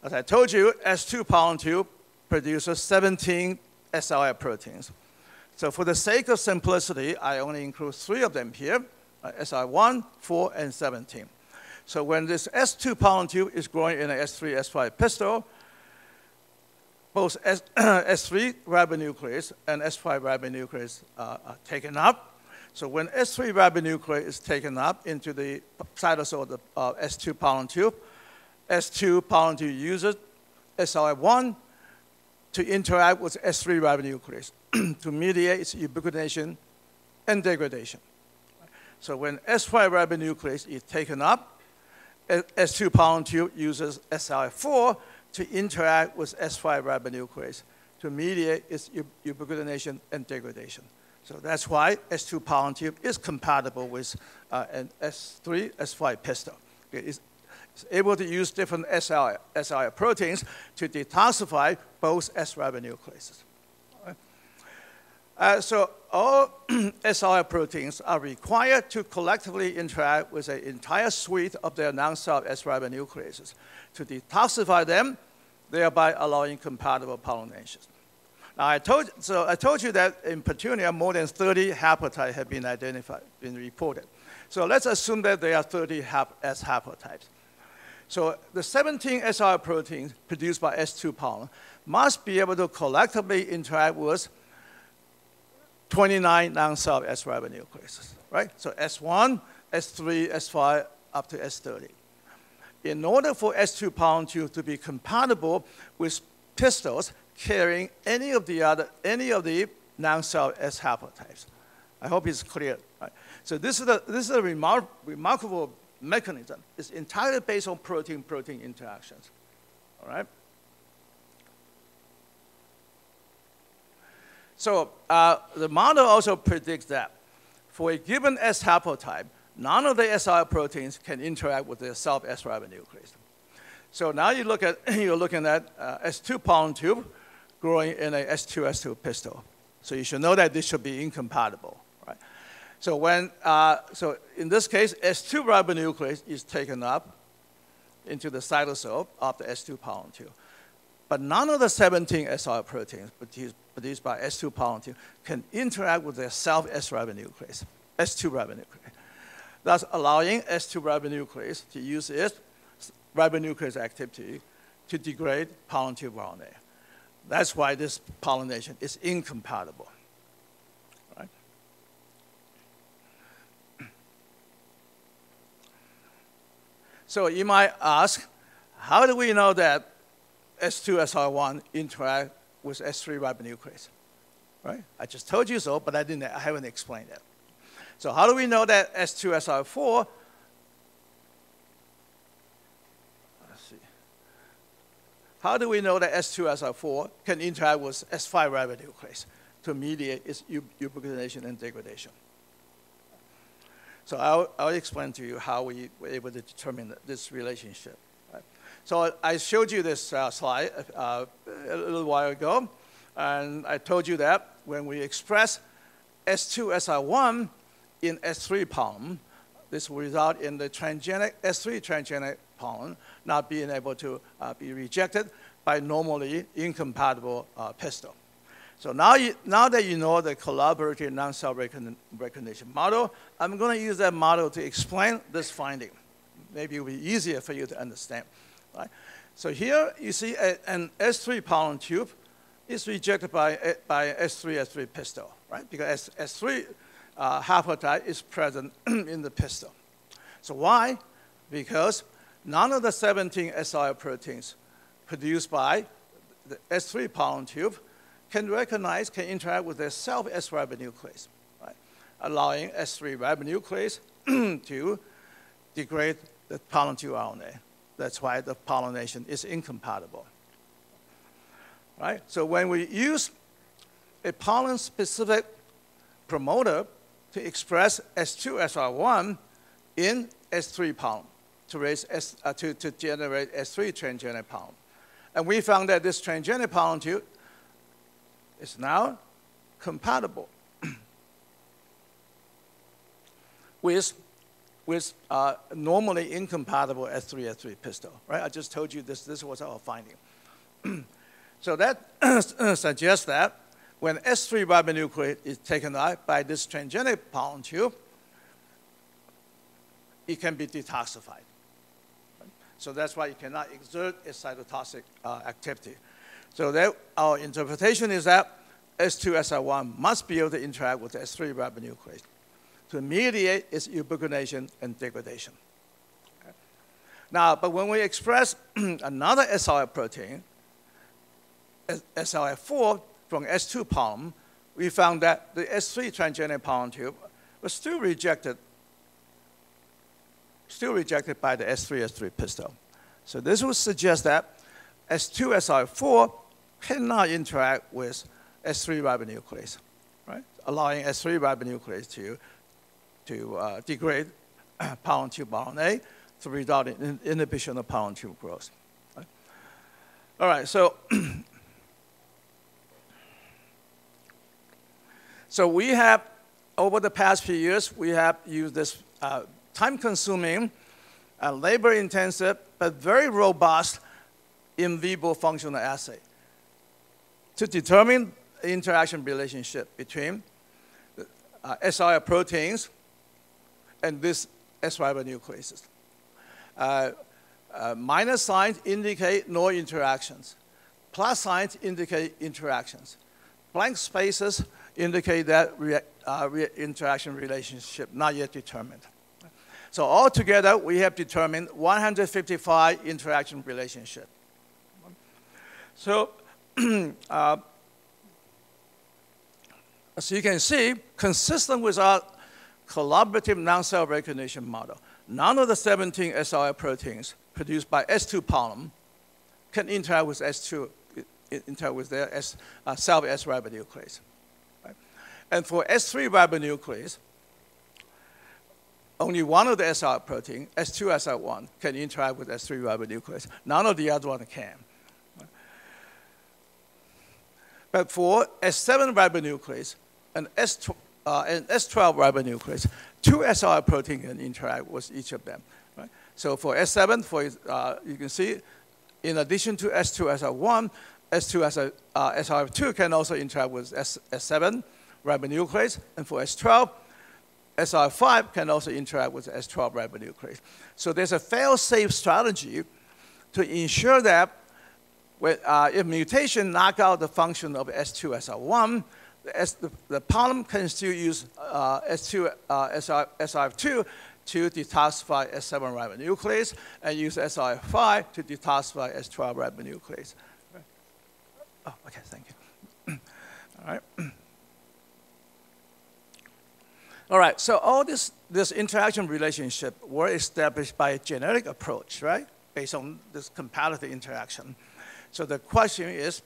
As I told you, S2 pollen tube produces 17 SLF proteins. So for the sake of simplicity, I only include 3 of them here, SI1, 4, and 17. So when this S2 pollen tube is growing in a S3, S5 pistil, both S3 ribonuclease and S5 ribonuclease are taken up. So when S3 ribonuclease is taken up into the cytosol of S2 pollen tube, S2 pollen tube uses SLF1 to interact with S3 ribonuclease to mediate its ubiquitination and degradation. So when S5 ribonuclease is taken up, S2 pollen tube uses SLF4 to interact with S5 ribonuclease to mediate its ubiquitination and degradation. So that's why S2 pollen tube is compatible with an S3, S5 pistil. It's able to use different SLF proteins to detoxify both S-ribonucleases. So all SLF proteins are required to collectively interact with an entire suite of their non-self S-ribonucleases to detoxify them, thereby allowing compatible pollination. Now I told you that in Petunia, more than 30 haplotypes have been identified, been reported. So let's assume that there are 30 S haplotypes. So the 17 SLF proteins produced by S2 pollen must be able to collectively interact with 29 non-self S-ribonucleases, right? So S1, S3, S5, up to S30. In order for S2 pollen tube to be compatible with pistils carrying any of the non-self S haplotypes, I hope it's clear. Right? So this is a remarkable mechanism. It's entirely based on protein-protein interactions. All right. So the model also predicts that for a given S haplotype, none of the SLF proteins can interact with the self S-ribonuclease. So now you're looking at S2 pollen tube growing in a S2 pistil. So you should know that this should be incompatible, right? So so in this case, S2 ribonuclease is taken up into the cytosol of the S2 pollen tube. But none of the 17 SLF proteins produced by S2 pollen tube can interact with their self S-ribonuclease, S2 ribonuclease, thus allowing S2 ribonuclease to use its ribonuclease activity to degrade pollen tube RNA. That's why this pollination is incompatible. Right? So you might ask, how do we know that S2SR1 interact with S3 ribonuclease? Right? I just told you so, but I haven't explained it. So how do we know that S2SR4, let's see. How do we know that S2SR4 can interact with S5 ribonuclease to mediate its ubiquitination and degradation? So I'll explain to you how we were able to determine this relationship. Right? So I showed you this slide a little while ago, and I told you that when we express S2SR1 in S3 pollen, this will result in the transgenic S3 transgenic pollen not being able to be rejected by normally incompatible pistil. So now that you know the collaborative non-self recognition model, I'm going to use that model to explain this finding. Maybe it will be easier for you to understand. Right? So here you see an S3 pollen tube is rejected by S3 pistil, right? Because S3 haplotype is present in the pistil. So why? Because none of the 17 SRI proteins produced by the S3 pollen tube can interact with their self-S ribonuclease, right? Allowing S3 ribonuclease to degrade the pollen tube RNA. That's why the pollination is incompatible. Right? So when we use a pollen-specific promoter to express S2SR1 in S3 pollen to generate S3 transgenic pollen, and we found that this transgenic pollen tube is now compatible with normally incompatible S3 pistil. Right? I just told you this was our finding. So that suggests that when S3 ribonuclease is taken out by this transgenic pollen tube, it can be detoxified. So that's why you cannot exert a cytotoxic activity. So that our interpretation is that S2SR1 must be able to interact with S3 ribonuclease to mediate its ubiquitination and degradation. Okay. Now, but when we express another SRI protein, SRI4 from S2 pollen, we found that the S3 transgenic pollen tube was still rejected by the S3 pistil. So this would suggest that S2SRI4 cannot interact with S3 ribonuclease, right? Allowing S3 ribonuclease to degrade pollen tube RNA to result in inhibition of pollen tube growth. Right? All right, so so we have, over the past few years, we have used this time-consuming, labor-intensive, but very robust in vivo functional assay to determine the interaction relationship between SRI proteins and this S ribonucleases. Minus signs indicate no interactions. Plus signs indicate interactions. Blank spaces indicate that interaction relationship not yet determined. So altogether, we have determined 155 interaction relationship. So as you can see, consistent with our collaborative non-self recognition model, none of the 17 SRI proteins produced by S2 pollen can interact with S2, interact with their self-S ribonuclease. Right? And for S3 ribonuclease, only one of the SR protein, S2SR1, can interact with S3 ribonuclease. None of the other one can. But for S7 ribonuclease and S12 ribonuclease, 2 SR proteins can interact with each of them. Right? So for S7, you can see, in addition to S2SR1, SR2 can also interact with S7 ribonuclease, and for S12, SR5 can also interact with S12 ribonuclease. So there's a fail-safe strategy to ensure that if mutation knock out the function of S2SR1, the pollen can still use SR2 to detoxify S7 ribonuclease and use SRF5 to detoxify S12 ribonuclease. Oh, okay, thank you. All right. All right, so all this interaction relationship were established by a genetic approach, right? Based on this competitive interaction. So the question is,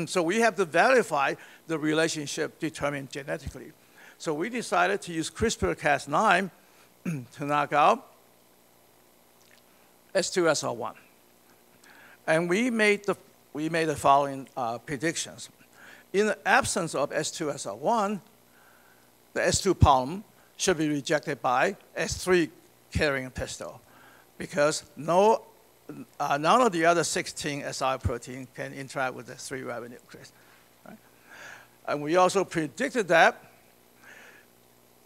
so we have to verify the relationship determined genetically. So we decided to use CRISPR-Cas9 to knock out S2SR1. And we made the following predictions. In the absence of S2SR1, the S2 polymer should be rejected by S3 carrying pistol because none of the other 16 SR protein can interact with the 3 ribonuclease. Right? And we also predicted that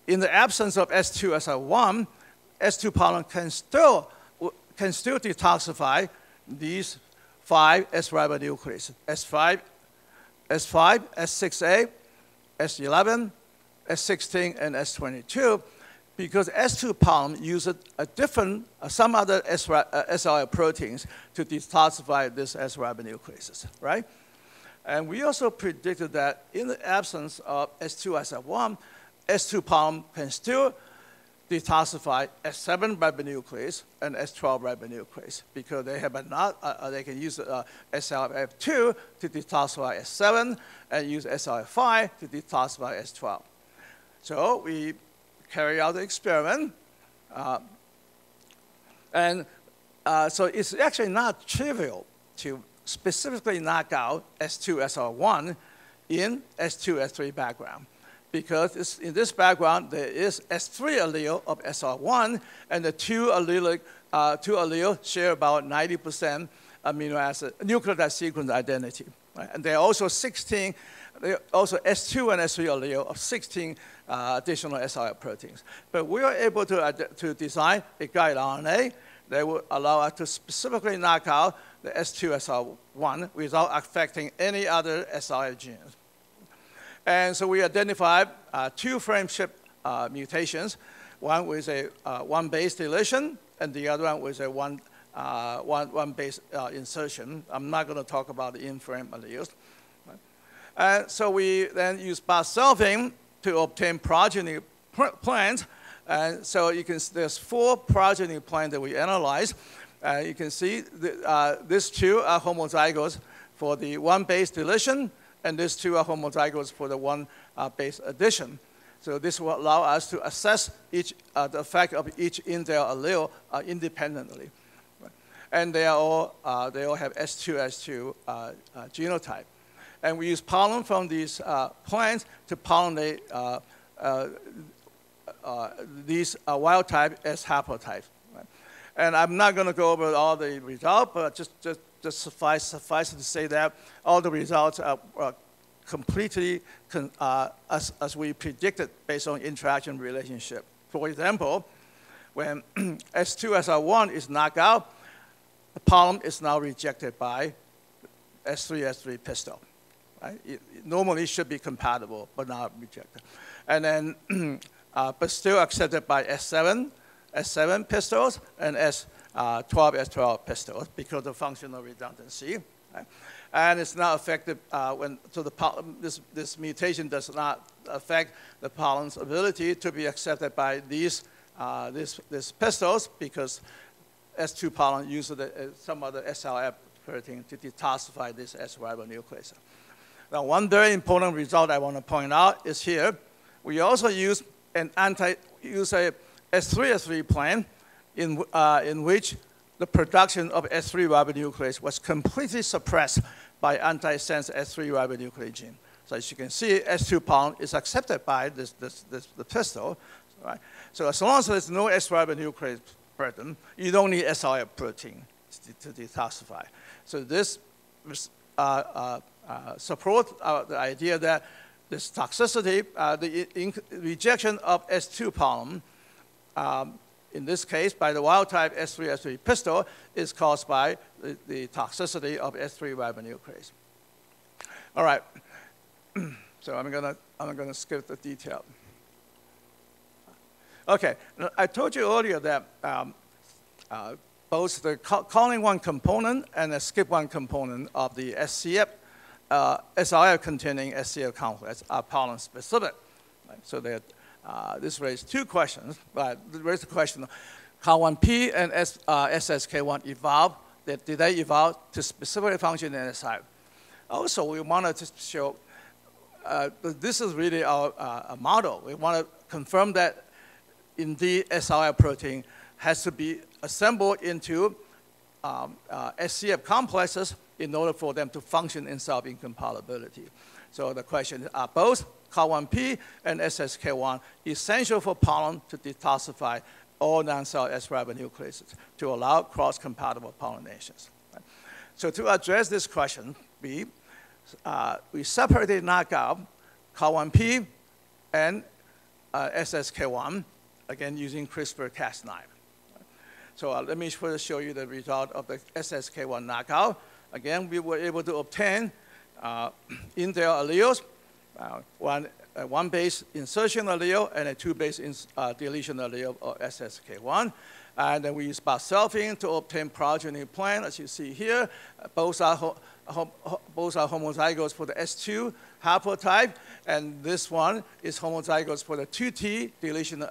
in the absence of S2SR1, S2 polymer can still detoxify these 5 S ribonucleases, S5, S6A, S11, S16, and S22, because S2 polymer uses some other SRI proteins to detoxify this S ribonucleases, right? And we also predicted that in the absence of S2SR1, S2 polymer can still detoxify S7 ribonuclease and S12 ribonuclease because they have they can use SRF2 to detoxify S7 and use SRF5 to detoxify S12. So we carry out the experiment, so it's actually not trivial to specifically knock out S2SR1 in S2S3 background. Because in this background, there is S3 allele of SR1, and the two alleles share about 90% amino acid nucleotide sequence identity. Right? And there are also S2 and S3 allele of 16 additional SRI proteins. But we are able to design a guide RNA that will allow us to specifically knock out the S2SR1 without affecting any other SRI genes. And so we identified 2 frameshift mutations, one with a 1 base deletion, and the other one with a 1 base insertion. I'm not going to talk about the in-frame alleles. And so we then use Bas-Selfing to obtain progeny plants. And so you can, there's 4 progeny plants that we analyzed. You can see these 2 are homozygous for the 1 base deletion, and these 2 are homozygous for the 1 base addition. So this will allow us to assess the effect of each indel allele independently. And they all have S2 genotype. And we use pollen from these plants to pollinate these wild type as haplotypes. Right? And I'm not going to go over all the results, but just suffice to say that all the results are completely as we predicted based on interaction relationship. For example, when S2SR1 is knocked out, the pollen is now rejected by S3 pistol. Right? It normally should be compatible, but not rejected. And then, but still accepted by S7 pistols and S12 pistols because of functional redundancy. Right? And it's not affected this mutation does not affect the pollen's ability to be accepted by these pistols because S2 pollen uses some other SLF protein to detoxify this S ribonuclease. Now, one very important result I want to point out is here. We also use a S3 plant in which the production of S3 ribonuclease was completely suppressed by antisense S3 ribonuclease gene. So as you can see, S2 pollen is accepted by the pistol. Right? So as long as there's no S ribonuclease present, you don't need SRF protein to detoxify. So this supports the idea that this toxicity, the rejection of S2 pollen, in this case by the wild type S3 pistol, is caused by the toxicity of S3 ribonuclease. All right, so I'm gonna skip the detail. Okay, I told you earlier that both the calling one component and the skip one component of the SCF, SRF containing SCF complex are pollen specific. Right? So that this raises two questions. But raise the question: COL1P and SSK1 evolved. Did they evolve to specifically function in SRF? Also, we wanted to show this is really our model. We want to confirm that indeed SRF protein has to be assembled into SCF complexes in order for them to function in self-incompatibility. So the question is, are both COL1P and SSK1 essential for pollen to detoxify all non-cell S-ribonucleases to allow cross-compatible pollinations? Right? So to address this question, we separated knockout COL1P and SSK1, again using CRISPR-Cas9. So let me first show you the result of the SSK1 knockout. Again, we were able to obtain in their alleles, one base insertion allele and a two base deletion allele of SSK1. And then we use self-in to obtain progeny plant, as you see here. Both are homozygous for the S2 haplotype, and this one is homozygous for the 2T deletion,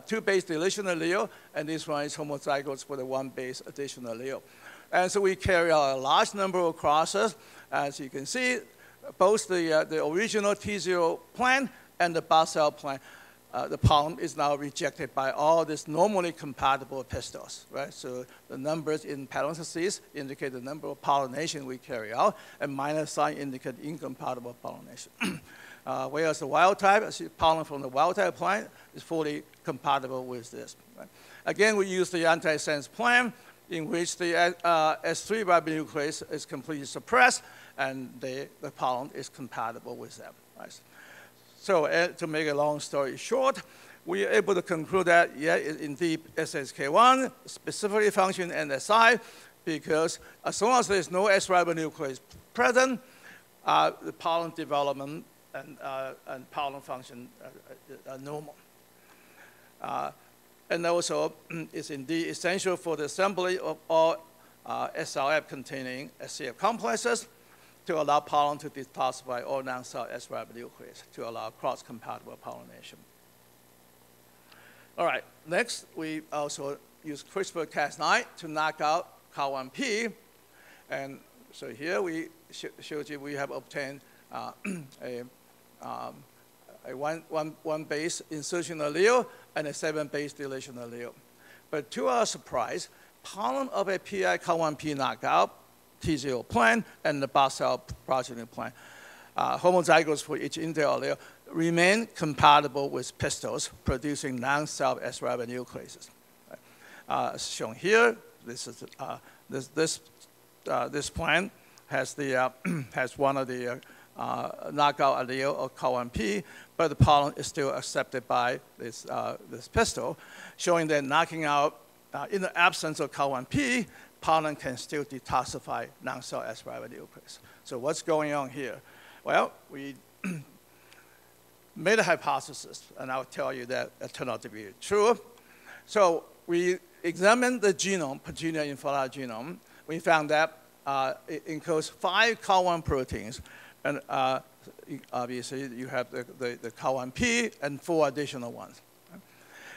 two base deletion allele, and this one is homozygous for the one base additional allele. And so we carry out a large number of crosses. As you can see, both the original T0 plant and the Basel plant, the pollen is now rejected by all these normally compatible pistils, right? So the numbers in parentheses indicate the number of pollination we carry out, and minus sign indicate incompatible pollination. Whereas the wild type, pollen from the wild type plant is fully compatible with this. Right? Again, we use the antisense plant in which the S3 ribonuclease is completely suppressed, and the pollen is compatible with them. Right? So to make a long story short, we are able to conclude that, yeah, indeed, SSK1 specifically functions in SI because as long as there's no S-ribonuclease present, the pollen development and pollen function are normal. And also, it's indeed essential for the assembly of all SRF containing SCF complexes to allow pollen to detoxify all non-cell S-ribonuclease to allow cross-compatible pollination. All right, next, we also use CRISPR-Cas9 to knock out COL1P. And so here we showed you we have obtained a one base insertion allele and a 7 base deletion allele. But to our surprise, pollen of a PI COL1P knockout T0 plant and the Basel progeny plant, homozygous for each interallele, remain compatible with pistils producing non-self S-ribonucleases. As shown here, this plant has has one of the knockout allele of COL1P, but the pollen is still accepted by this pistil, showing that knocking out in the absence of COL1P, pollen can still detoxify non-cell S-ribonuclease. So what's going on here? Well, we made a hypothesis, and I'll tell you that it turned out to be true. So we examined the genome, Petunia inflata genome. We found that it encodes 5 COL1 proteins, and obviously you have the COL1P and 4 additional ones.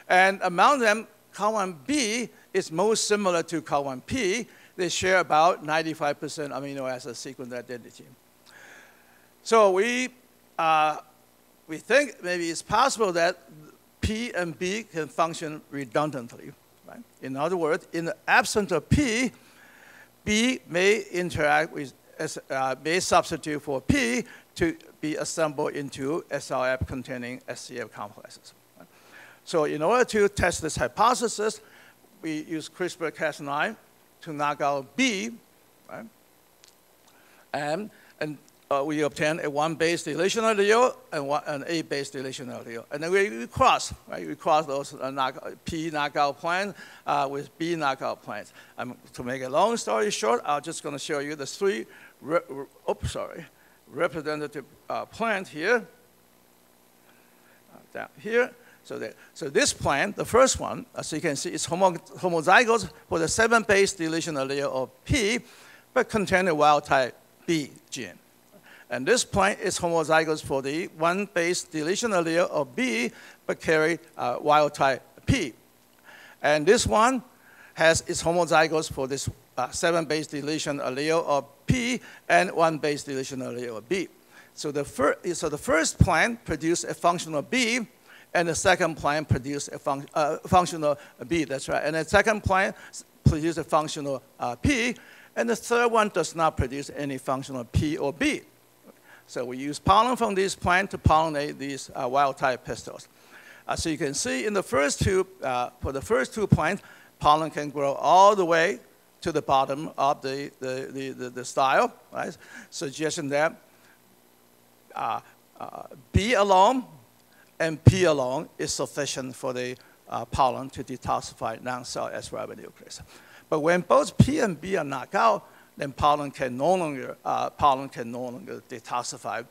And among them, COL1B is most similar to COL1P. They share about 95% amino acid sequence identity. So we think maybe it's possible that P and B can function redundantly. Right? In other words, in the absence of P, B may interact with, may substitute for P to be assembled into SRF containing SCF complexes. Right? So in order to test this hypothesis, we use CRISPR-Cas9 to knock out B, right? And we obtain a 1 base deletion allele and an 8 base deletion allele. And then we cross, right? We cross those P knockout plants with B knockout plants. To make a long story short, I'm just going to show you the 3 representative plant here, down here. So this plant, the first one, as you can see, is homozygous for the 7-base deletion allele of P, but contain a wild-type B gene. And this plant is homozygous for the 1-base deletion allele of B, but carry wild-type P. And this one is homozygous for this 7-base deletion allele of P and 1-base deletion allele of B. So the first plant produced a functional B, and the second plant produced a functional B, that's right. And the second plant produced a functional P, and the third one does not produce any functional P or B. So we use pollen from this plant to pollinate these wild-type pistils. So you can see in the first two, for the first two plants, pollen can grow all the way to the bottom of the style, right? Suggesting that B alone and P alone is sufficient for the pollen to detoxify non-cell S ribonuclease. But when both P and B are knocked out, then pollen can no longer detoxify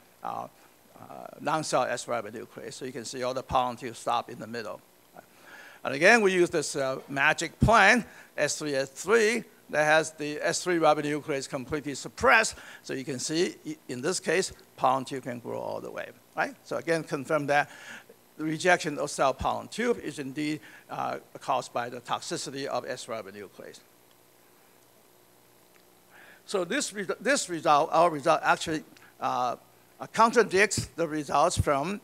non-cell S ribonuclease. So you can see all the pollen tubes stop in the middle. And again, we use this magic plant, S3S3, that has the S3 ribonuclease completely suppressed. So you can see, in this case, pollen tube can grow all the way, right? So again, confirm that the rejection of cell pollen tube is indeed caused by the toxicity of S ribonuclease. So this result, our result, actually contradicts the results from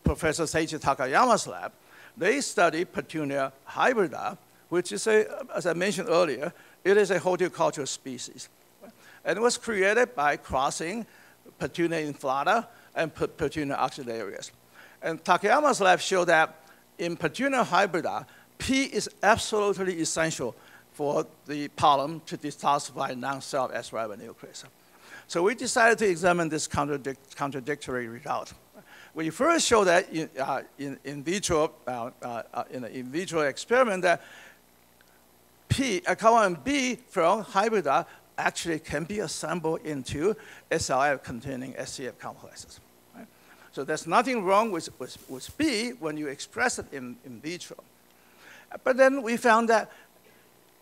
Professor Seiji Takayama's lab. They studied Petunia hybrida, which is as I mentioned earlier, it is a horticultural species. And it was created by crossing Petunia inflata and Petunia axillarius. And Takayama's lab showed that in Petunia hybrida, P is absolutely essential for the pollen to detoxify non-self S ribonuclease. So we decided to examine this contradictory result. We first showed that in an in vitro experiment that colon B from hybrida actually can be assembled into SLF containing SCF complexes. Right? So there's nothing wrong with B when you express it in vitro. But then we found that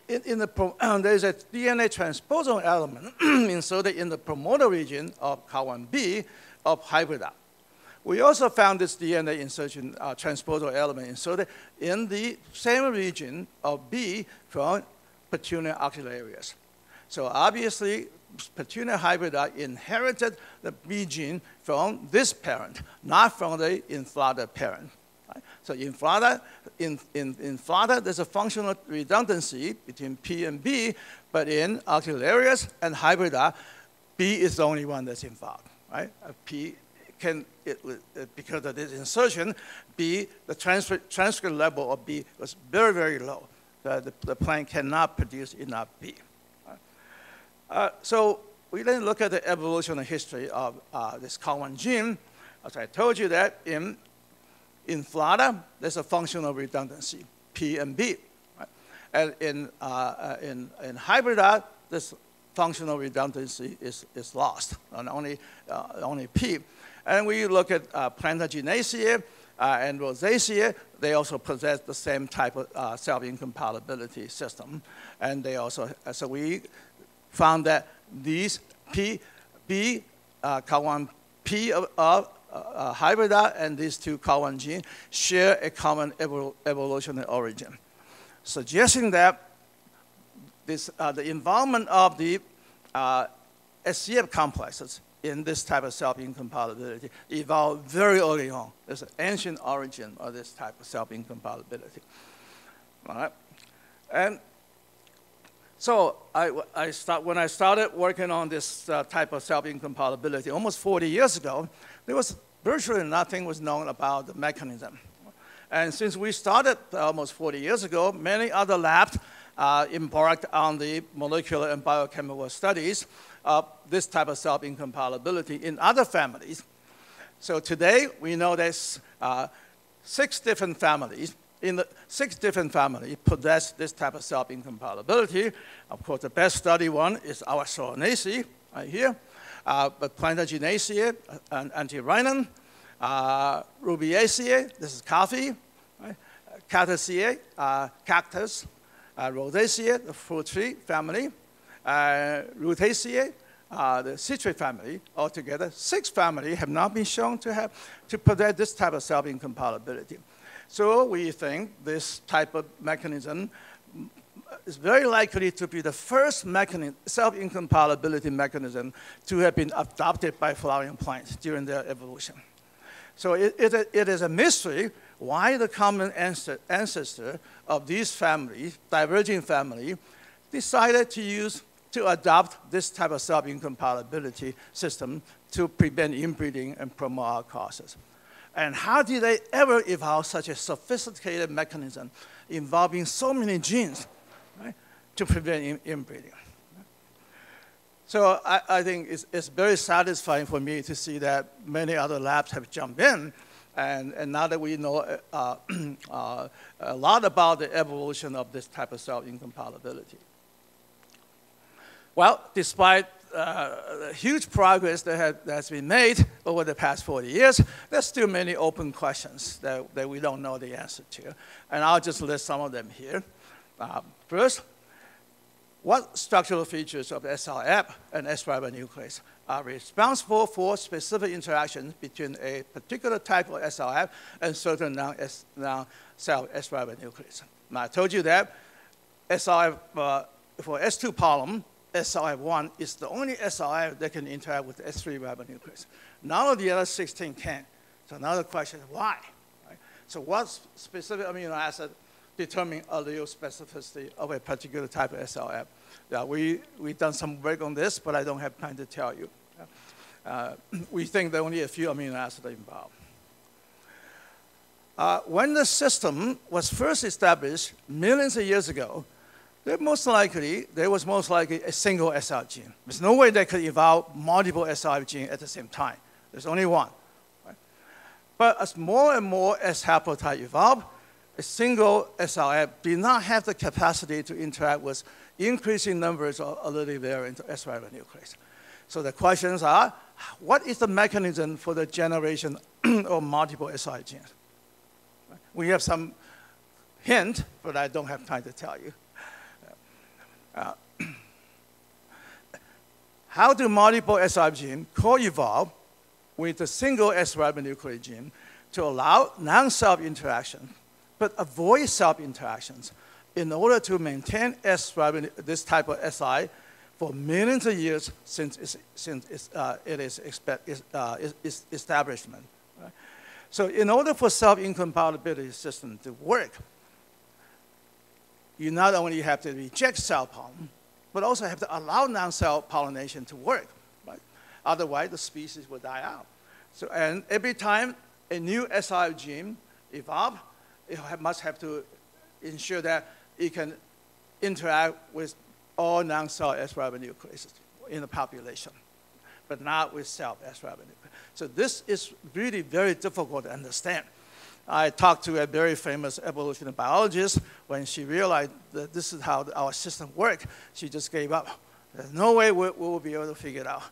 there's a DNA transposon element inserted in the promoter region of colon B of hybrida. We also found this DNA insertion transposon element inserted in the same region of B from Petunia axillarius. So obviously, Petunia hybrida inherited the B gene from this parent, not from the inflata parent. Right? So in inflata, there's a functional redundancy between P and B, but in axillarius and hybrida, B is the only one that's involved. Right? P can, because of this insertion, B, the transcript level of B was very, very low. The plant cannot produce enough B. So we then look at the evolutionary history of this colon gene. As I told you that in inflata, there's a functional redundancy, P and B. Right? And in hybrida, this functional redundancy is lost, and only P. And we look at Plantagenaceae and Rosaceae. They also possess the same type of self-incompatibility system. And they also, so we found that these colon P of hybrida and these two colon genes share a common evolutionary origin, suggesting that the involvement of the SCF complexes in this type of self-incompatibility evolved very early on. There's an ancient origin of this type of self-incompatibility. All right? And so when I started working on this type of self-incompatibility almost 40 years ago, there was virtually nothing was known about the mechanism. And since we started almost 40 years ago, many other labs embarked on the molecular and biochemical studies of this type of self-incompatibility in other families. So today, we know there's 6 different families. In the 6 different families possess this type of self-incompatibility. Of course, the best studied one is our Solanaceae, right here. But Plantagenaceae and Antirrhinum, Rubiaceae, this is coffee. Right? Cactaceae, cactus. Rhodaceae, the fruit tree family. Rutaceae, the citrus family. Altogether, 6 families have not been shown to possess this type of self-incompatibility. So we think this type of mechanism is very likely to be the first mechanism, self-incompatibility mechanism, to have been adopted by flowering plants during their evolution. So it is a mystery why the common ancestor of these families, diverging family, decided to adopt this type of self-incompatibility system to prevent inbreeding and promote outcasting. And how did they ever evolve such a sophisticated mechanism involving so many genes, right, to prevent inbreeding? So I think it's very satisfying for me to see that many other labs have jumped in, and now that we know a lot about the evolution of this type of self-incompatibility. Well, despite the huge progress that has been made over the past 40 years, there's still many open questions that we don't know the answer to. And I'll just list some of them here. First, what structural features of SRF and S-ribonuclease are responsible for specific interactions between a particular type of SRF and certain non-cell S-ribonuclease? Now, I told you that SRF, for S2 pollen, SRF1 is the only SRF that can interact with the S3 ribonuclease. None of the other 16 can. So another question is why? Right? So what specific amino acid determine allele specificity of a particular type of SRF? We've done some work on this, but I don't have time to tell you. We think there are only a few amino acids involved. When the system was first established millions of years ago, there was most likely a single SR gene. There's no way they could evolve multiple SR genes at the same time. There's only one. Right? But as more and more S haplotypes evolved, a single SRF did not have the capacity to interact with increasing numbers of allele variants of S ribonuclease. So the questions are, what is the mechanism for the generation of multiple SR genes? Right? We have some hint, but I don't have time to tell you. How do multiple SR genes co-evolve with a single S ribonuclease gene to allow non-self interaction, but avoid self interactions in order to maintain this type of SI for millions of years since its establishment? Right? So in order for self-incompatibility system to work, you not only have to reject cell pollen, but also have to allow non-cell pollination to work. Right? Otherwise, the species will die out. So, and every time a new SR gene evolves, it must have to ensure that it can interact with all non-cell S ribonucleases in the population, but not with self S ribonuclease. So this is really very difficult to understand. I talked to a very famous evolutionary biologist. When she realized that this is how our system works, she just gave up. There's no way we will be able to figure it out.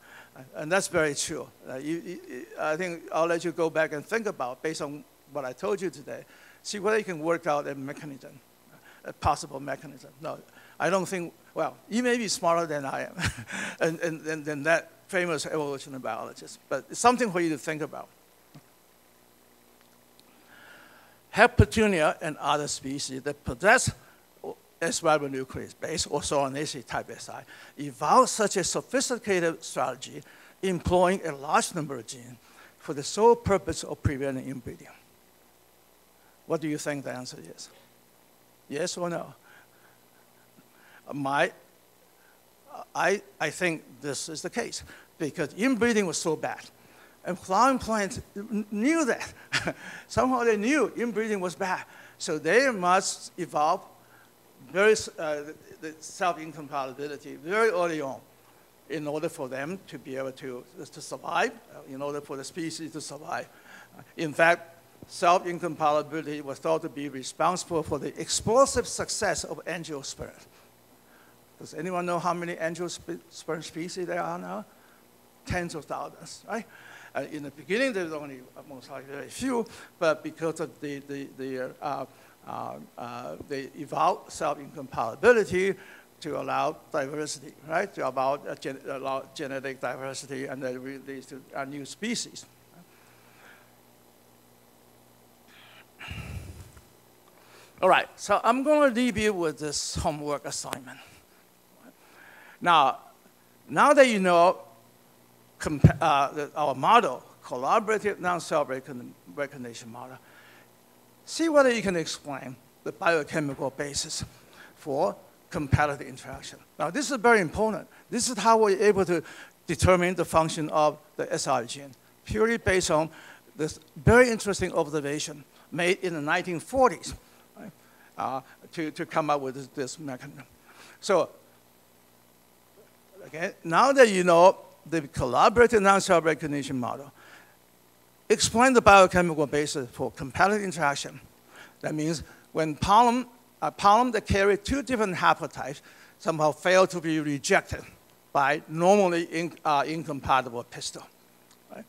And that's very true. I think I'll let you go back and think about, based on what I told you today, see whether you can work out a mechanism, a possible mechanism. No, I don't think, well, you may be smarter than I am, and than that famous evolutionary biologist, but it's something for you to think about. Have Petunia and other species that possess S ribonuclease base or Solanaceae type Si evolved such a sophisticated strategy employing a large number of genes for the sole purpose of preventing inbreeding? What do you think the answer is? Yes or no? I think this is the case because inbreeding was so bad. And flowering plants knew that. Somehow they knew inbreeding was bad. So they must evolve the self-incompatibility very early on in order for them to be able to survive, in order for the species to survive. In fact, self-incompatibility was thought to be responsible for the explosive success of angiosperm. Does anyone know how many angiosperm species there are now? Tens of thousands, right? In the beginning, there was only most likely very few, but because of they evolved self-incompatibility to allow diversity, right? To allow genetic diversity, and then leads to a new species. All right, so I'm going to leave you with this homework assignment. Now that you know our model, collaborative non-self-recognition model, see whether you can explain the biochemical basis for competitive interaction. Now, this is very important. This is how we're able to determine the function of the SR gene, purely based on this very interesting observation made in the 1940s, right, to come up with this mechanism. So, okay, now that you know the collaborative non-self-recognition model, explain the biochemical basis for competitive interaction. That means when a pollen that carry two different haplotypes somehow fail to be rejected by normally incompatible pistil. Right?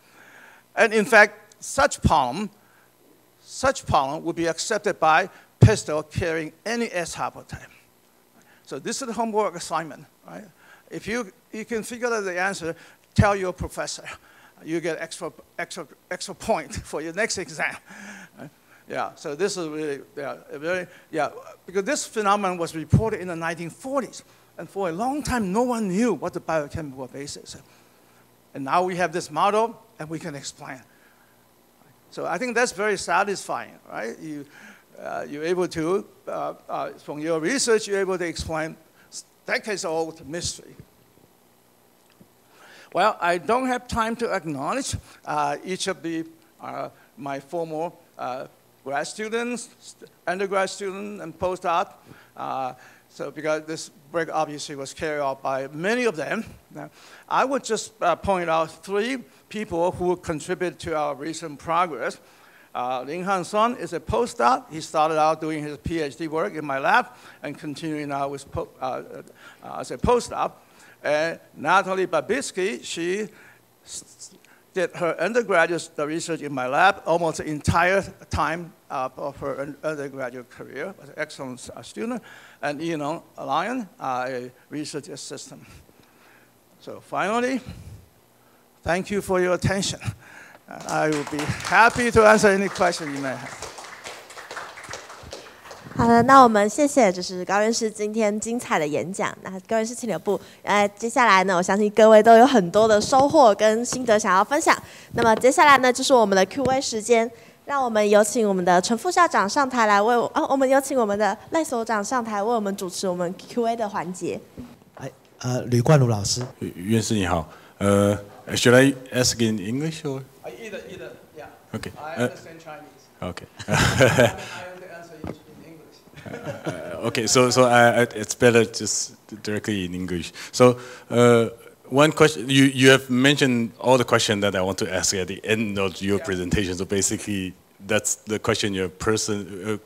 And in fact, such pollen would be accepted by pistil carrying any S haplotype. So this is the homework assignment. Right? If you can figure out the answer, tell your professor. You get extra point for your next exam. Right? Yeah, so this is really, because this phenomenon was reported in the 1940s. And for a long time, no one knew what the biochemical basis is. And now we have this model, and we can explain. So I think that's very satisfying, right? You're able to, from your research, you're able to explain decades-old mystery. Well, I don't have time to acknowledge each of my former grad students, undergrad students, and postdoc. So because this work obviously was carried out by many of them. Now, I would just point out 3 people who contributed to our recent progress. Lin-Han Sun is a postdoc. He started out doing his PhD work in my lab and continuing now with as a postdoc. And Natalie Babitsky, she did her undergraduate research in my lab almost the entire time of her undergraduate career, was an excellent student. And Ian Lyon, a research assistant. So finally, thank you for your attention. I will be happy to answer any question you may have. 好的，那我们谢谢就是高院士今天精彩的演讲。那高院士请留步。接下来呢，我相信各位都有很多的收获跟心得想要分享。那么接下来呢，就是我们的 Q&A 时间。让我们有请我们的陈副校长上台来为我们有请我们的赖所长上台为我们主持我们 Q&A 的环节。吕冠儒老师，院士你好。Should I ask in English or? Either, yeah. Okay. I understand Chinese. Okay. I answer in English. Okay, so it's better just directly in English. So one question, you have mentioned all the questions that I want to ask at the end of your presentation. So basically, that's the question you're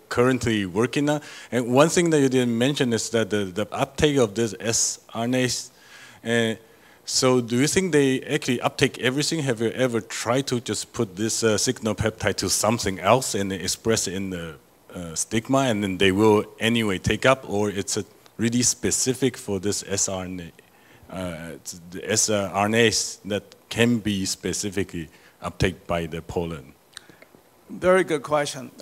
currently working on. And one thing that you didn't mention is that the uptake of this sRNAs. So do you think they actually uptake everything? Have you ever tried to just put this signal peptide to something else and express it in the stigma, and then they will anyway take up, or it's really specific for this sRNA? The sRNAs that can be specifically uptaken by the pollen? Very good question.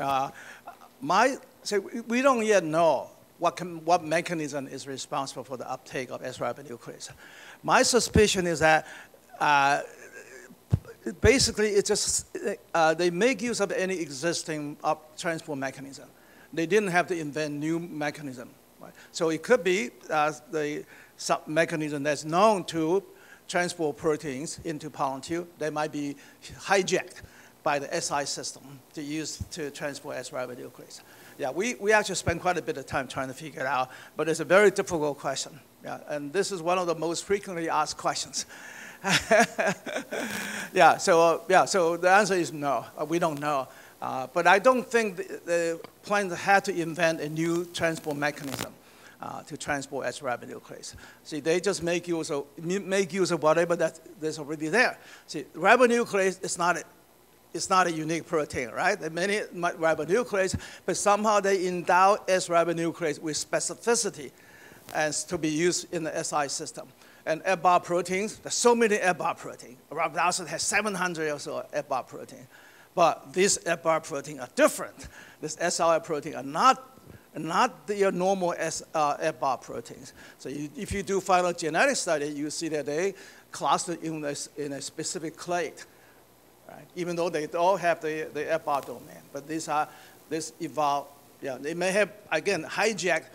We don't yet know what mechanism is responsible for the uptake of S-ribonuclease. My suspicion is that basically it's just they make use of any existing transport mechanism. They didn't have to invent new mechanism. Right? So it could be the mechanism that's known to transport proteins into pollen tube. They might be hijacked by the SI system to use to transport S-ribonuclease. Yeah, we actually spend quite a bit of time trying to figure it out, but it's a very difficult question. Yeah, and this is one of the most frequently asked questions. So the answer is no, we don't know. But I don't think the plan had to invent a new transport mechanism. to transport S-ribonuclease. See, they just make use of whatever that's already there. See, ribonuclease is not a unique protein, right? There are many ribonucleases, but somehow they endow S-ribonuclease with specificity as to be used in the SI system. And F-bar proteins, there's so many F-bar proteins. Rhabdoxin has 700 or so F-bar proteins. But these F-bar proteins are different. These SI proteins are not the normal F-bar proteins. So if you do phylogenetic study, you see that they cluster in a specific clade, right? Even though they all have the F-bar domain. But this evolved, yeah, they may have, again, hijacked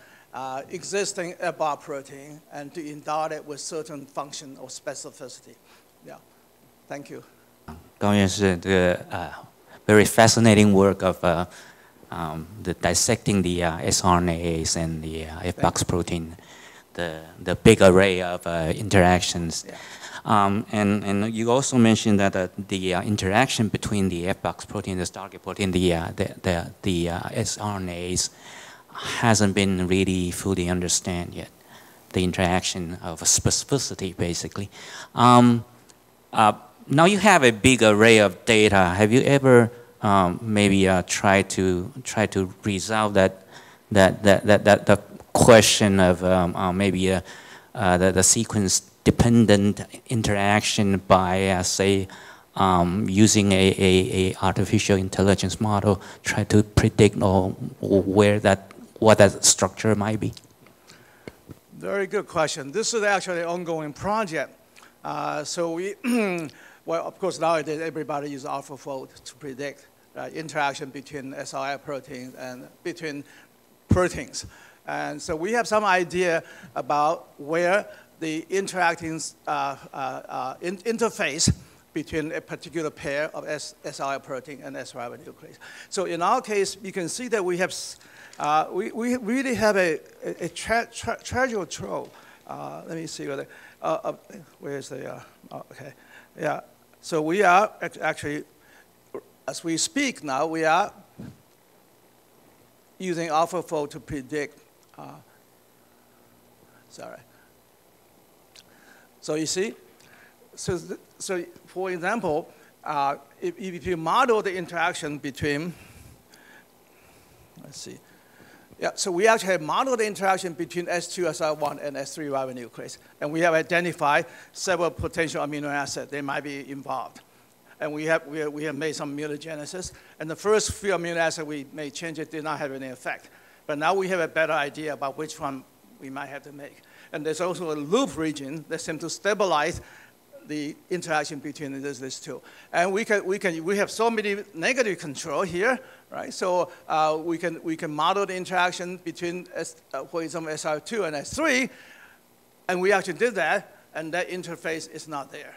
existing F-bar protein and to endow it with certain function or specificity. Yeah, thank you. 高院士，这个very fascinating work of the dissecting the sRNAs and the F-box protein, the big array of interactions. Yeah. And you also mentioned that the interaction between the F-box protein and the target protein, the sRNAs, hasn't been really fully understood yet. The interaction of specificity, basically. Now you have a big array of data. Have you ever maybe tried to resolve the question of maybe the sequence-dependent interaction by, say, using a artificial intelligence model, try to predict what that structure might be? Very good question. This is actually an ongoing project. So we, well, of course, nowadays everybody uses AlphaFold to predict interaction between siRNA proteins and between proteins. And so we have some idea about where the interacting interface between a particular pair of siRNA protein and S-ribonuclease. So in our case, you can see that we have, we really have a treasure trove. Let me see whether, where's the, okay, yeah. So we are actually, as we speak now, we are using AlphaFold to predict, sorry. So you see, so for example, if you model the interaction between, let's see. Yeah, so we actually have modeled the interaction between S2-SR1 and S3 ribonuclease. And we have identified several potential amino acids that might be involved. And we have made some mutagenesis. And the first few amino acids we made changes did not have any effect. But now we have a better idea about which one we might have to make. And there's also a loop region that seems to stabilize the interaction between these two. And we have so many negative control here, right? So we can model the interaction between, for example, SR2 and S3, and we actually did that, and that interface is not there.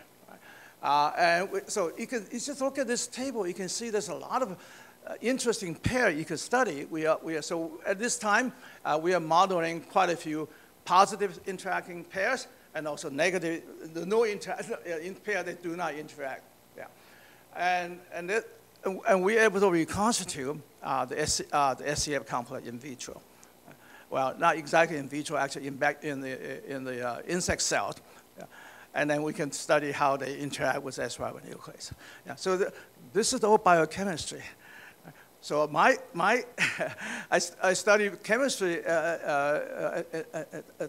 Right? So you just look at this table, you can see there's a lot of interesting pair you can study. So at this time, we are modeling quite a few positive interacting pairs, and also negative, no pair that do not interact. Yeah. And we're able to reconstitute the SCF complex in vitro. Well, not exactly in vitro, actually in the insect cells. Yeah. And then we can study how they interact with S-ribonuclease. Yeah. So this is the whole biochemistry. So I studied chemistry at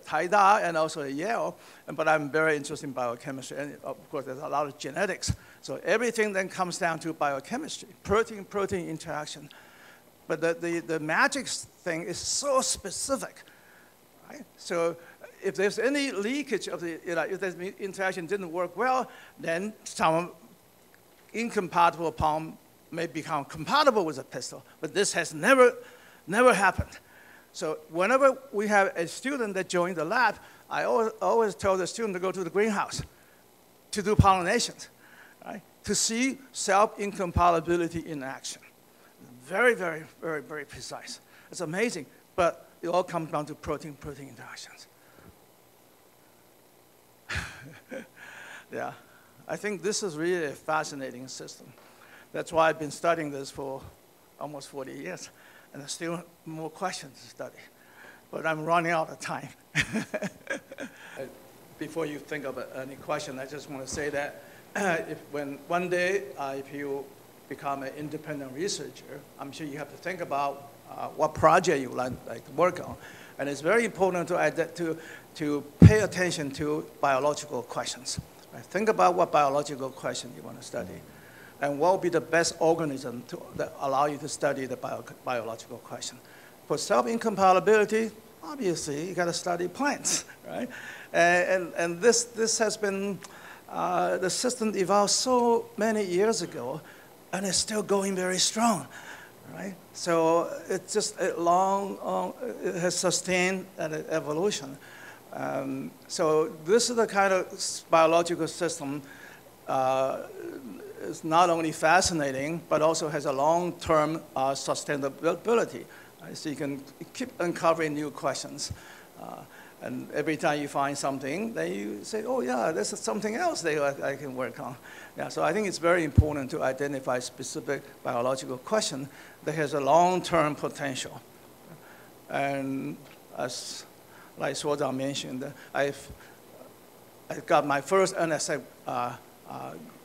Taida and also at Yale, but I'm very interested in biochemistry. And of course, there's a lot of genetics. So everything then comes down to biochemistry, protein-protein interaction. But the magic thing is so specific, right? So if there's any leakage of the, if the interaction didn't work well, then some incompatible palm may become compatible with a pistol, but this has never happened. So whenever we have a student that joins the lab, I always tell the student to go to the greenhouse to do pollinations, right? To see self-incompatibility in action. Very, very, very, very precise. It's amazing, but it all comes down to protein-protein interactions. Yeah, I think this is really a fascinating system. That's why I've been studying this for almost 40 years, and there's still more questions to study. but I'm running out of time. Before you think of any question, I just want to say that when one day, if you become an independent researcher, I'm sure you have to think about what project you like to work on. And it's very important to pay attention to biological questions. Right? Think about what biological question you want to study, and what will be the best organism that allow you to study the biological question. For self-incompatibility, obviously, you got to study plants, right? And this has been, the system evolved so many years ago, and it's still going very strong, right? So it's just a long, it has sustained an evolution. So this is the kind of biological system is not only fascinating, but also has a long-term sustainability. Right? So you can keep uncovering new questions. And every time you find something, then you say, oh yeah, this is something else that I can work on. Yeah, so I think it's very important to identify specific biological question that has a long-term potential. And as like Suozang mentioned, I got my first NSF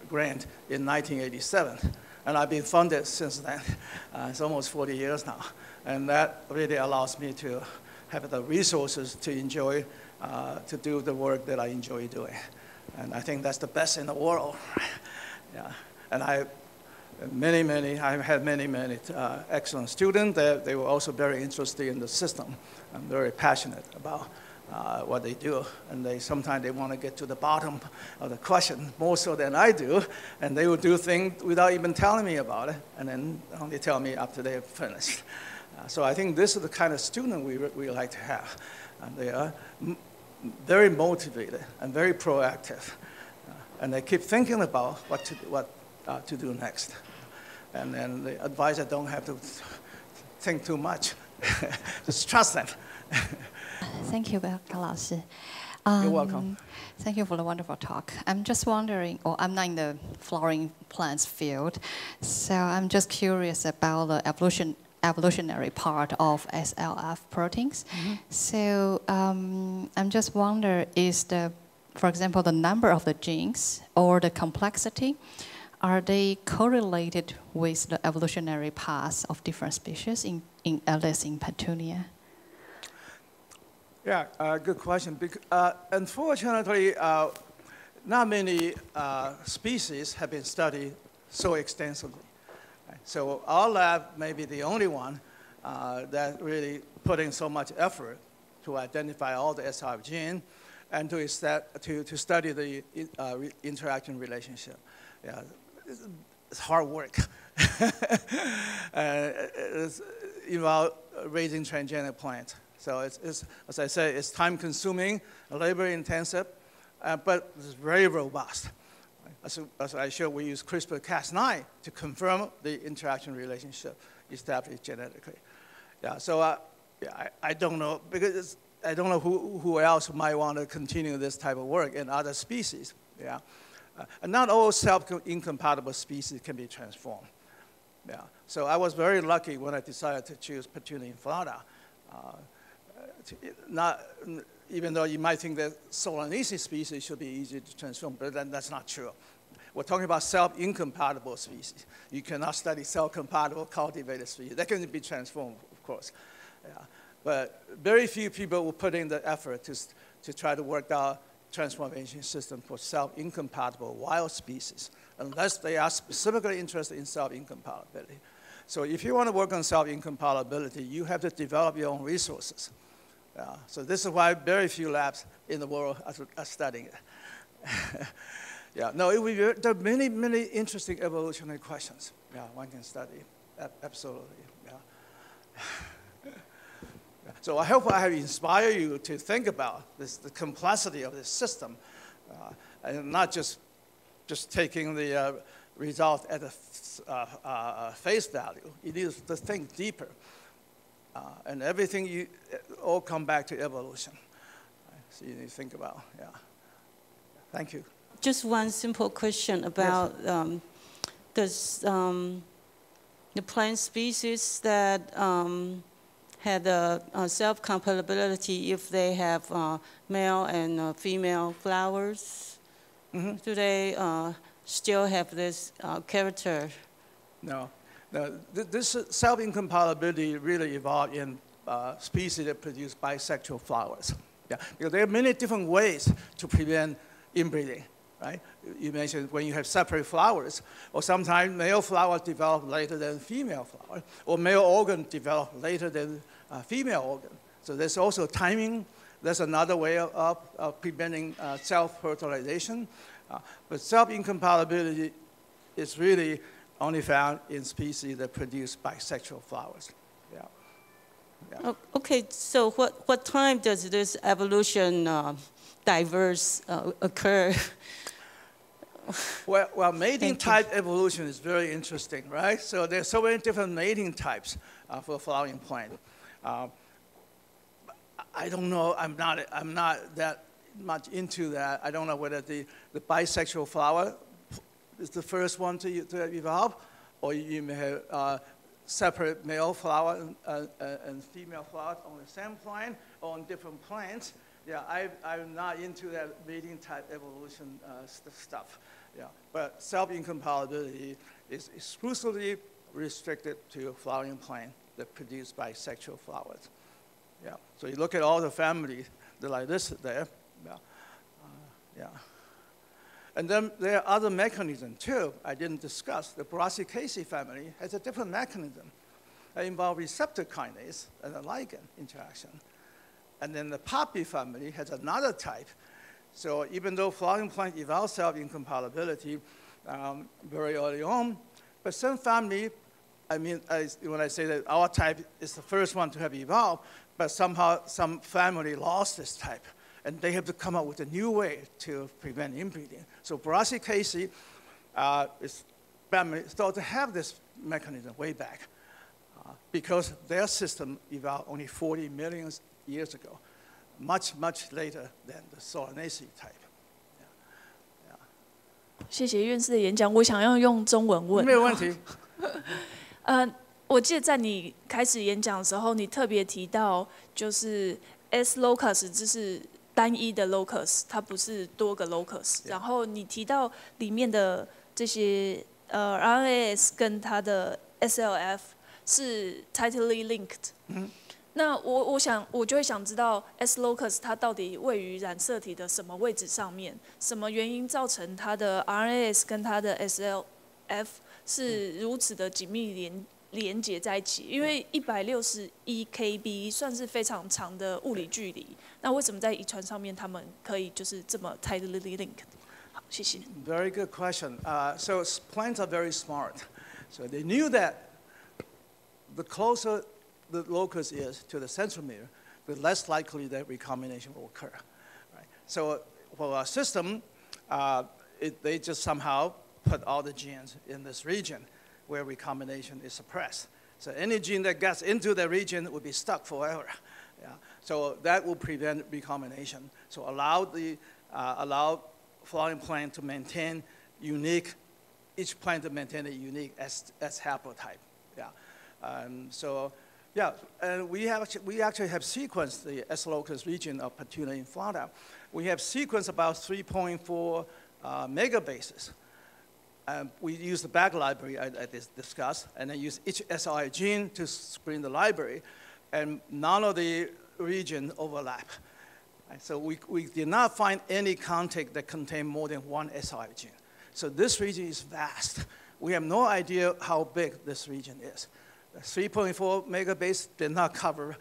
grant in 1987, and I've been funded since then. It's almost 40 years now, and that really allows me to have the resources to enjoy, to do the work that I enjoy doing. And I think that's the best in the world. Yeah. And I've had many excellent students. They were also very interested in the system and very passionate about what they do. And sometimes they want to get to the bottom of the question more so than I do. And they will do things without even telling me about it, and then only tell me after they have finished. So I think this is the kind of student we like to have. And they are very motivated and very proactive. And they keep thinking about what to do next. And then the advisor don't have to think too much. Just trust them. Thank you, Dr. 老师. You're welcome. Thank you for the wonderful talk. I'm just wondering, I'm not in the flowering plants field, so I'm just curious about the evolutionary part of SLF proteins. Mm-hmm. So I'm just wondering, for example, the number of the genes or the complexity, are they correlated with the evolutionary paths of different species, at least in Petunia? Yeah, good question. Unfortunately, not many species have been studied so extensively. So our lab may be the only one that really put in so much effort to identify all the SRF genes and to study the interaction relationship. Yeah, it's hard work. It's about raising transgenic plants. So it's, as I say, it's time-consuming, labor-intensive, but it's very robust. As I showed, we use CRISPR-Cas9 to confirm the interaction relationship established genetically. Yeah, so I don't know, because I don't know who else might want to continue this type of work in other species. Yeah, and not all self-incompatible species can be transformed. Yeah, so I was very lucky when I decided to choose Petunia inflata. Even though you might think that Solanaceae species should be easy to transform, but then that's not true. We're talking about self-incompatible species. You cannot study self-compatible cultivated species. That can be transformed, of course. Yeah. But very few people will put in the effort to try to work out transformation system for self-incompatible wild species, unless they are specifically interested in self-incompatibility. So if you want to work on self-incompatibility, you have to develop your own resources. So this is why very few labs in the world are studying it. Yeah, no, there are many interesting evolutionary questions. Yeah, one can study, absolutely. Yeah. So I hope I have inspired you to think about the complexity of this system, and not just taking the result at a face value. It is to think deeper. And everything all come back to evolution. So you need to think about, yeah. Thank you. Just one simple question about does the plant species that had self-compatibility if they have male and female flowers? Mm-hmm. Do they still have this character? No. This self-incompatibility really evolved in species that produce bisexual flowers. Yeah, because there are many different ways to prevent inbreeding, right? You mentioned when you have separate flowers, or sometimes male flowers develop later than female flower, or male organ develop later than female organ. So there's also timing. That's another way of preventing self-fertilization. But self-incompatibility is really only found in species that produce bisexual flowers. Yeah. Yeah. Okay, so what time does this evolution diverse occur? Well, mating type evolution is very interesting, right? So there's so many different mating types for a flowering plant. I don't know. I'm not that much into that. I don't know whether the bisexual flower is the first one to evolve, or you may have separate male flower and female flowers on the same plant or on different plants. Yeah, I'm not into that mating type evolution stuff. Yeah, but self-incompatibility is exclusively restricted to flowering plants that produce bisexual flowers. Yeah, so you look at all the families, they're like this there. Yeah. Yeah. And then there are other mechanisms too I didn't discuss. The Brassicaceae family has a different mechanism that involves receptor kinase and a ligand interaction. And then the Poppy family has another type. So even though flowering plant evolved self-incompatibility very early on, but some family, I mean, when I say that our type is the first one to have evolved, but somehow some family lost this type. And they have to come up with a new way to prevent inbreeding. So Brassicaceae family started to have this mechanism way back because their system evolved only 40 million years ago, much, much later than the Solanaceae type. 谢谢院士的演讲，我想要用中文问。没有问题。我记得在你开始演讲的时候，你特别提到就是 S locus 就是单一的 locus， 它不是多个 locus。然后你提到里面的这些RNAs 跟它的 SLF 是 tightly linked。那我就会想知道 S locus 它到底位于染色体的什么位置上面？什么原因造成它的 RNAs 跟它的 SLF 是如此的紧密连接在一起？因为161 kb 算是非常长的物理距离，那为什么在遗传上面他们可以就是这么 tightly linked？ 好，谢谢。Very good question. So plants are very smart. So they knew that the closer the locus is to the centromere, the less likely that recombination will occur. Right? So for our system, they just somehow put all the genes in this region where recombination is suppressed. So any gene that gets into the region will be stuck forever. Yeah? So that will prevent recombination. So allow flowering plant to maintain each plant to maintain a unique S haplotype. Yeah. So yeah, and we actually have sequenced the S locus region of Petunia inflata. We have sequenced about 3.4 megabases. We use the back library I discussed, and then use each SRI gene to screen the library, and none of the regions overlap. Right? So we did not find any contact that contained more than one SRI gene. So this region is vast. We have no idea how big this region is. 3.4 megabase did not cover,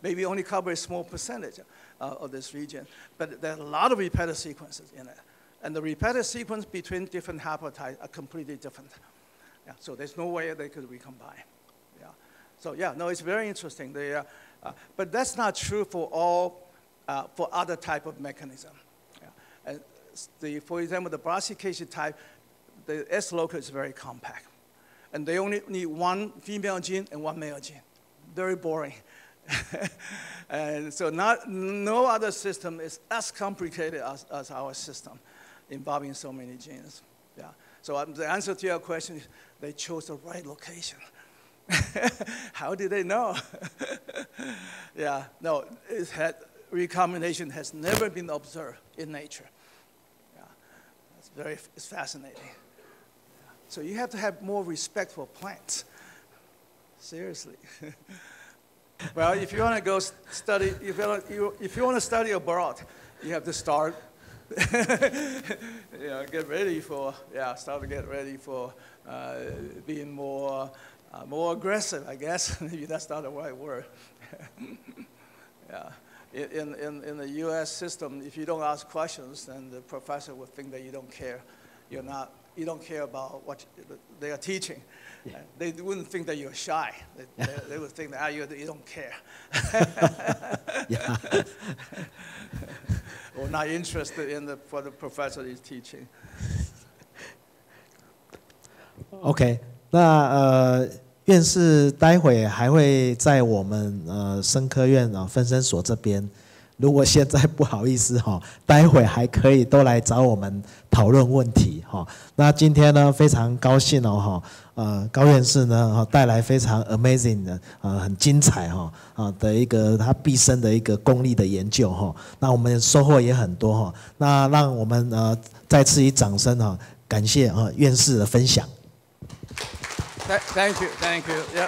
maybe only cover a small percentage of this region, but there are a lot of repetitive sequences in it. And the repetitive sequence between different haplotypes are completely different. Yeah, so there's no way they could recombine. Yeah. So yeah, no, it's very interesting. But that's not true for other type of mechanism. Yeah. And for example, the Brassicaceae type, the S locus is very compact. And they only need one female gene and one male gene. Very boring. And so no other system is as complicated as our system, involving so many genes. Yeah. So the answer to your question is they chose the right location. How did they know? Yeah, no, recombination has never been observed in nature. Yeah, it's fascinating. So you have to have more respect for plants. Seriously. Well, if you want to go study, if you want to study abroad, you have to start. Get ready for start to get ready for being more aggressive, I guess. Maybe that's not the right word. Yeah. In the U.S. system, if you don't ask questions, then the professor would think that you don't care. You don't care about what they are teaching. Yeah. They wouldn't think that you're shy. They would think that you don't care. Yeah. Or not interested in what the professor is teaching. OK， 那院士待会还会在我们生科院分生所这边。如果现在不好意思哈，待会还可以都来找我们讨论问题哈。那今天呢非常高兴哦哈，高院士呢带来非常 amazing 的很精彩哈的一个他毕生的一个功利的研究哈。那我们收获也很多哈。那让我们再次以掌声哈感谢院士的分享。Thank you. Yeah.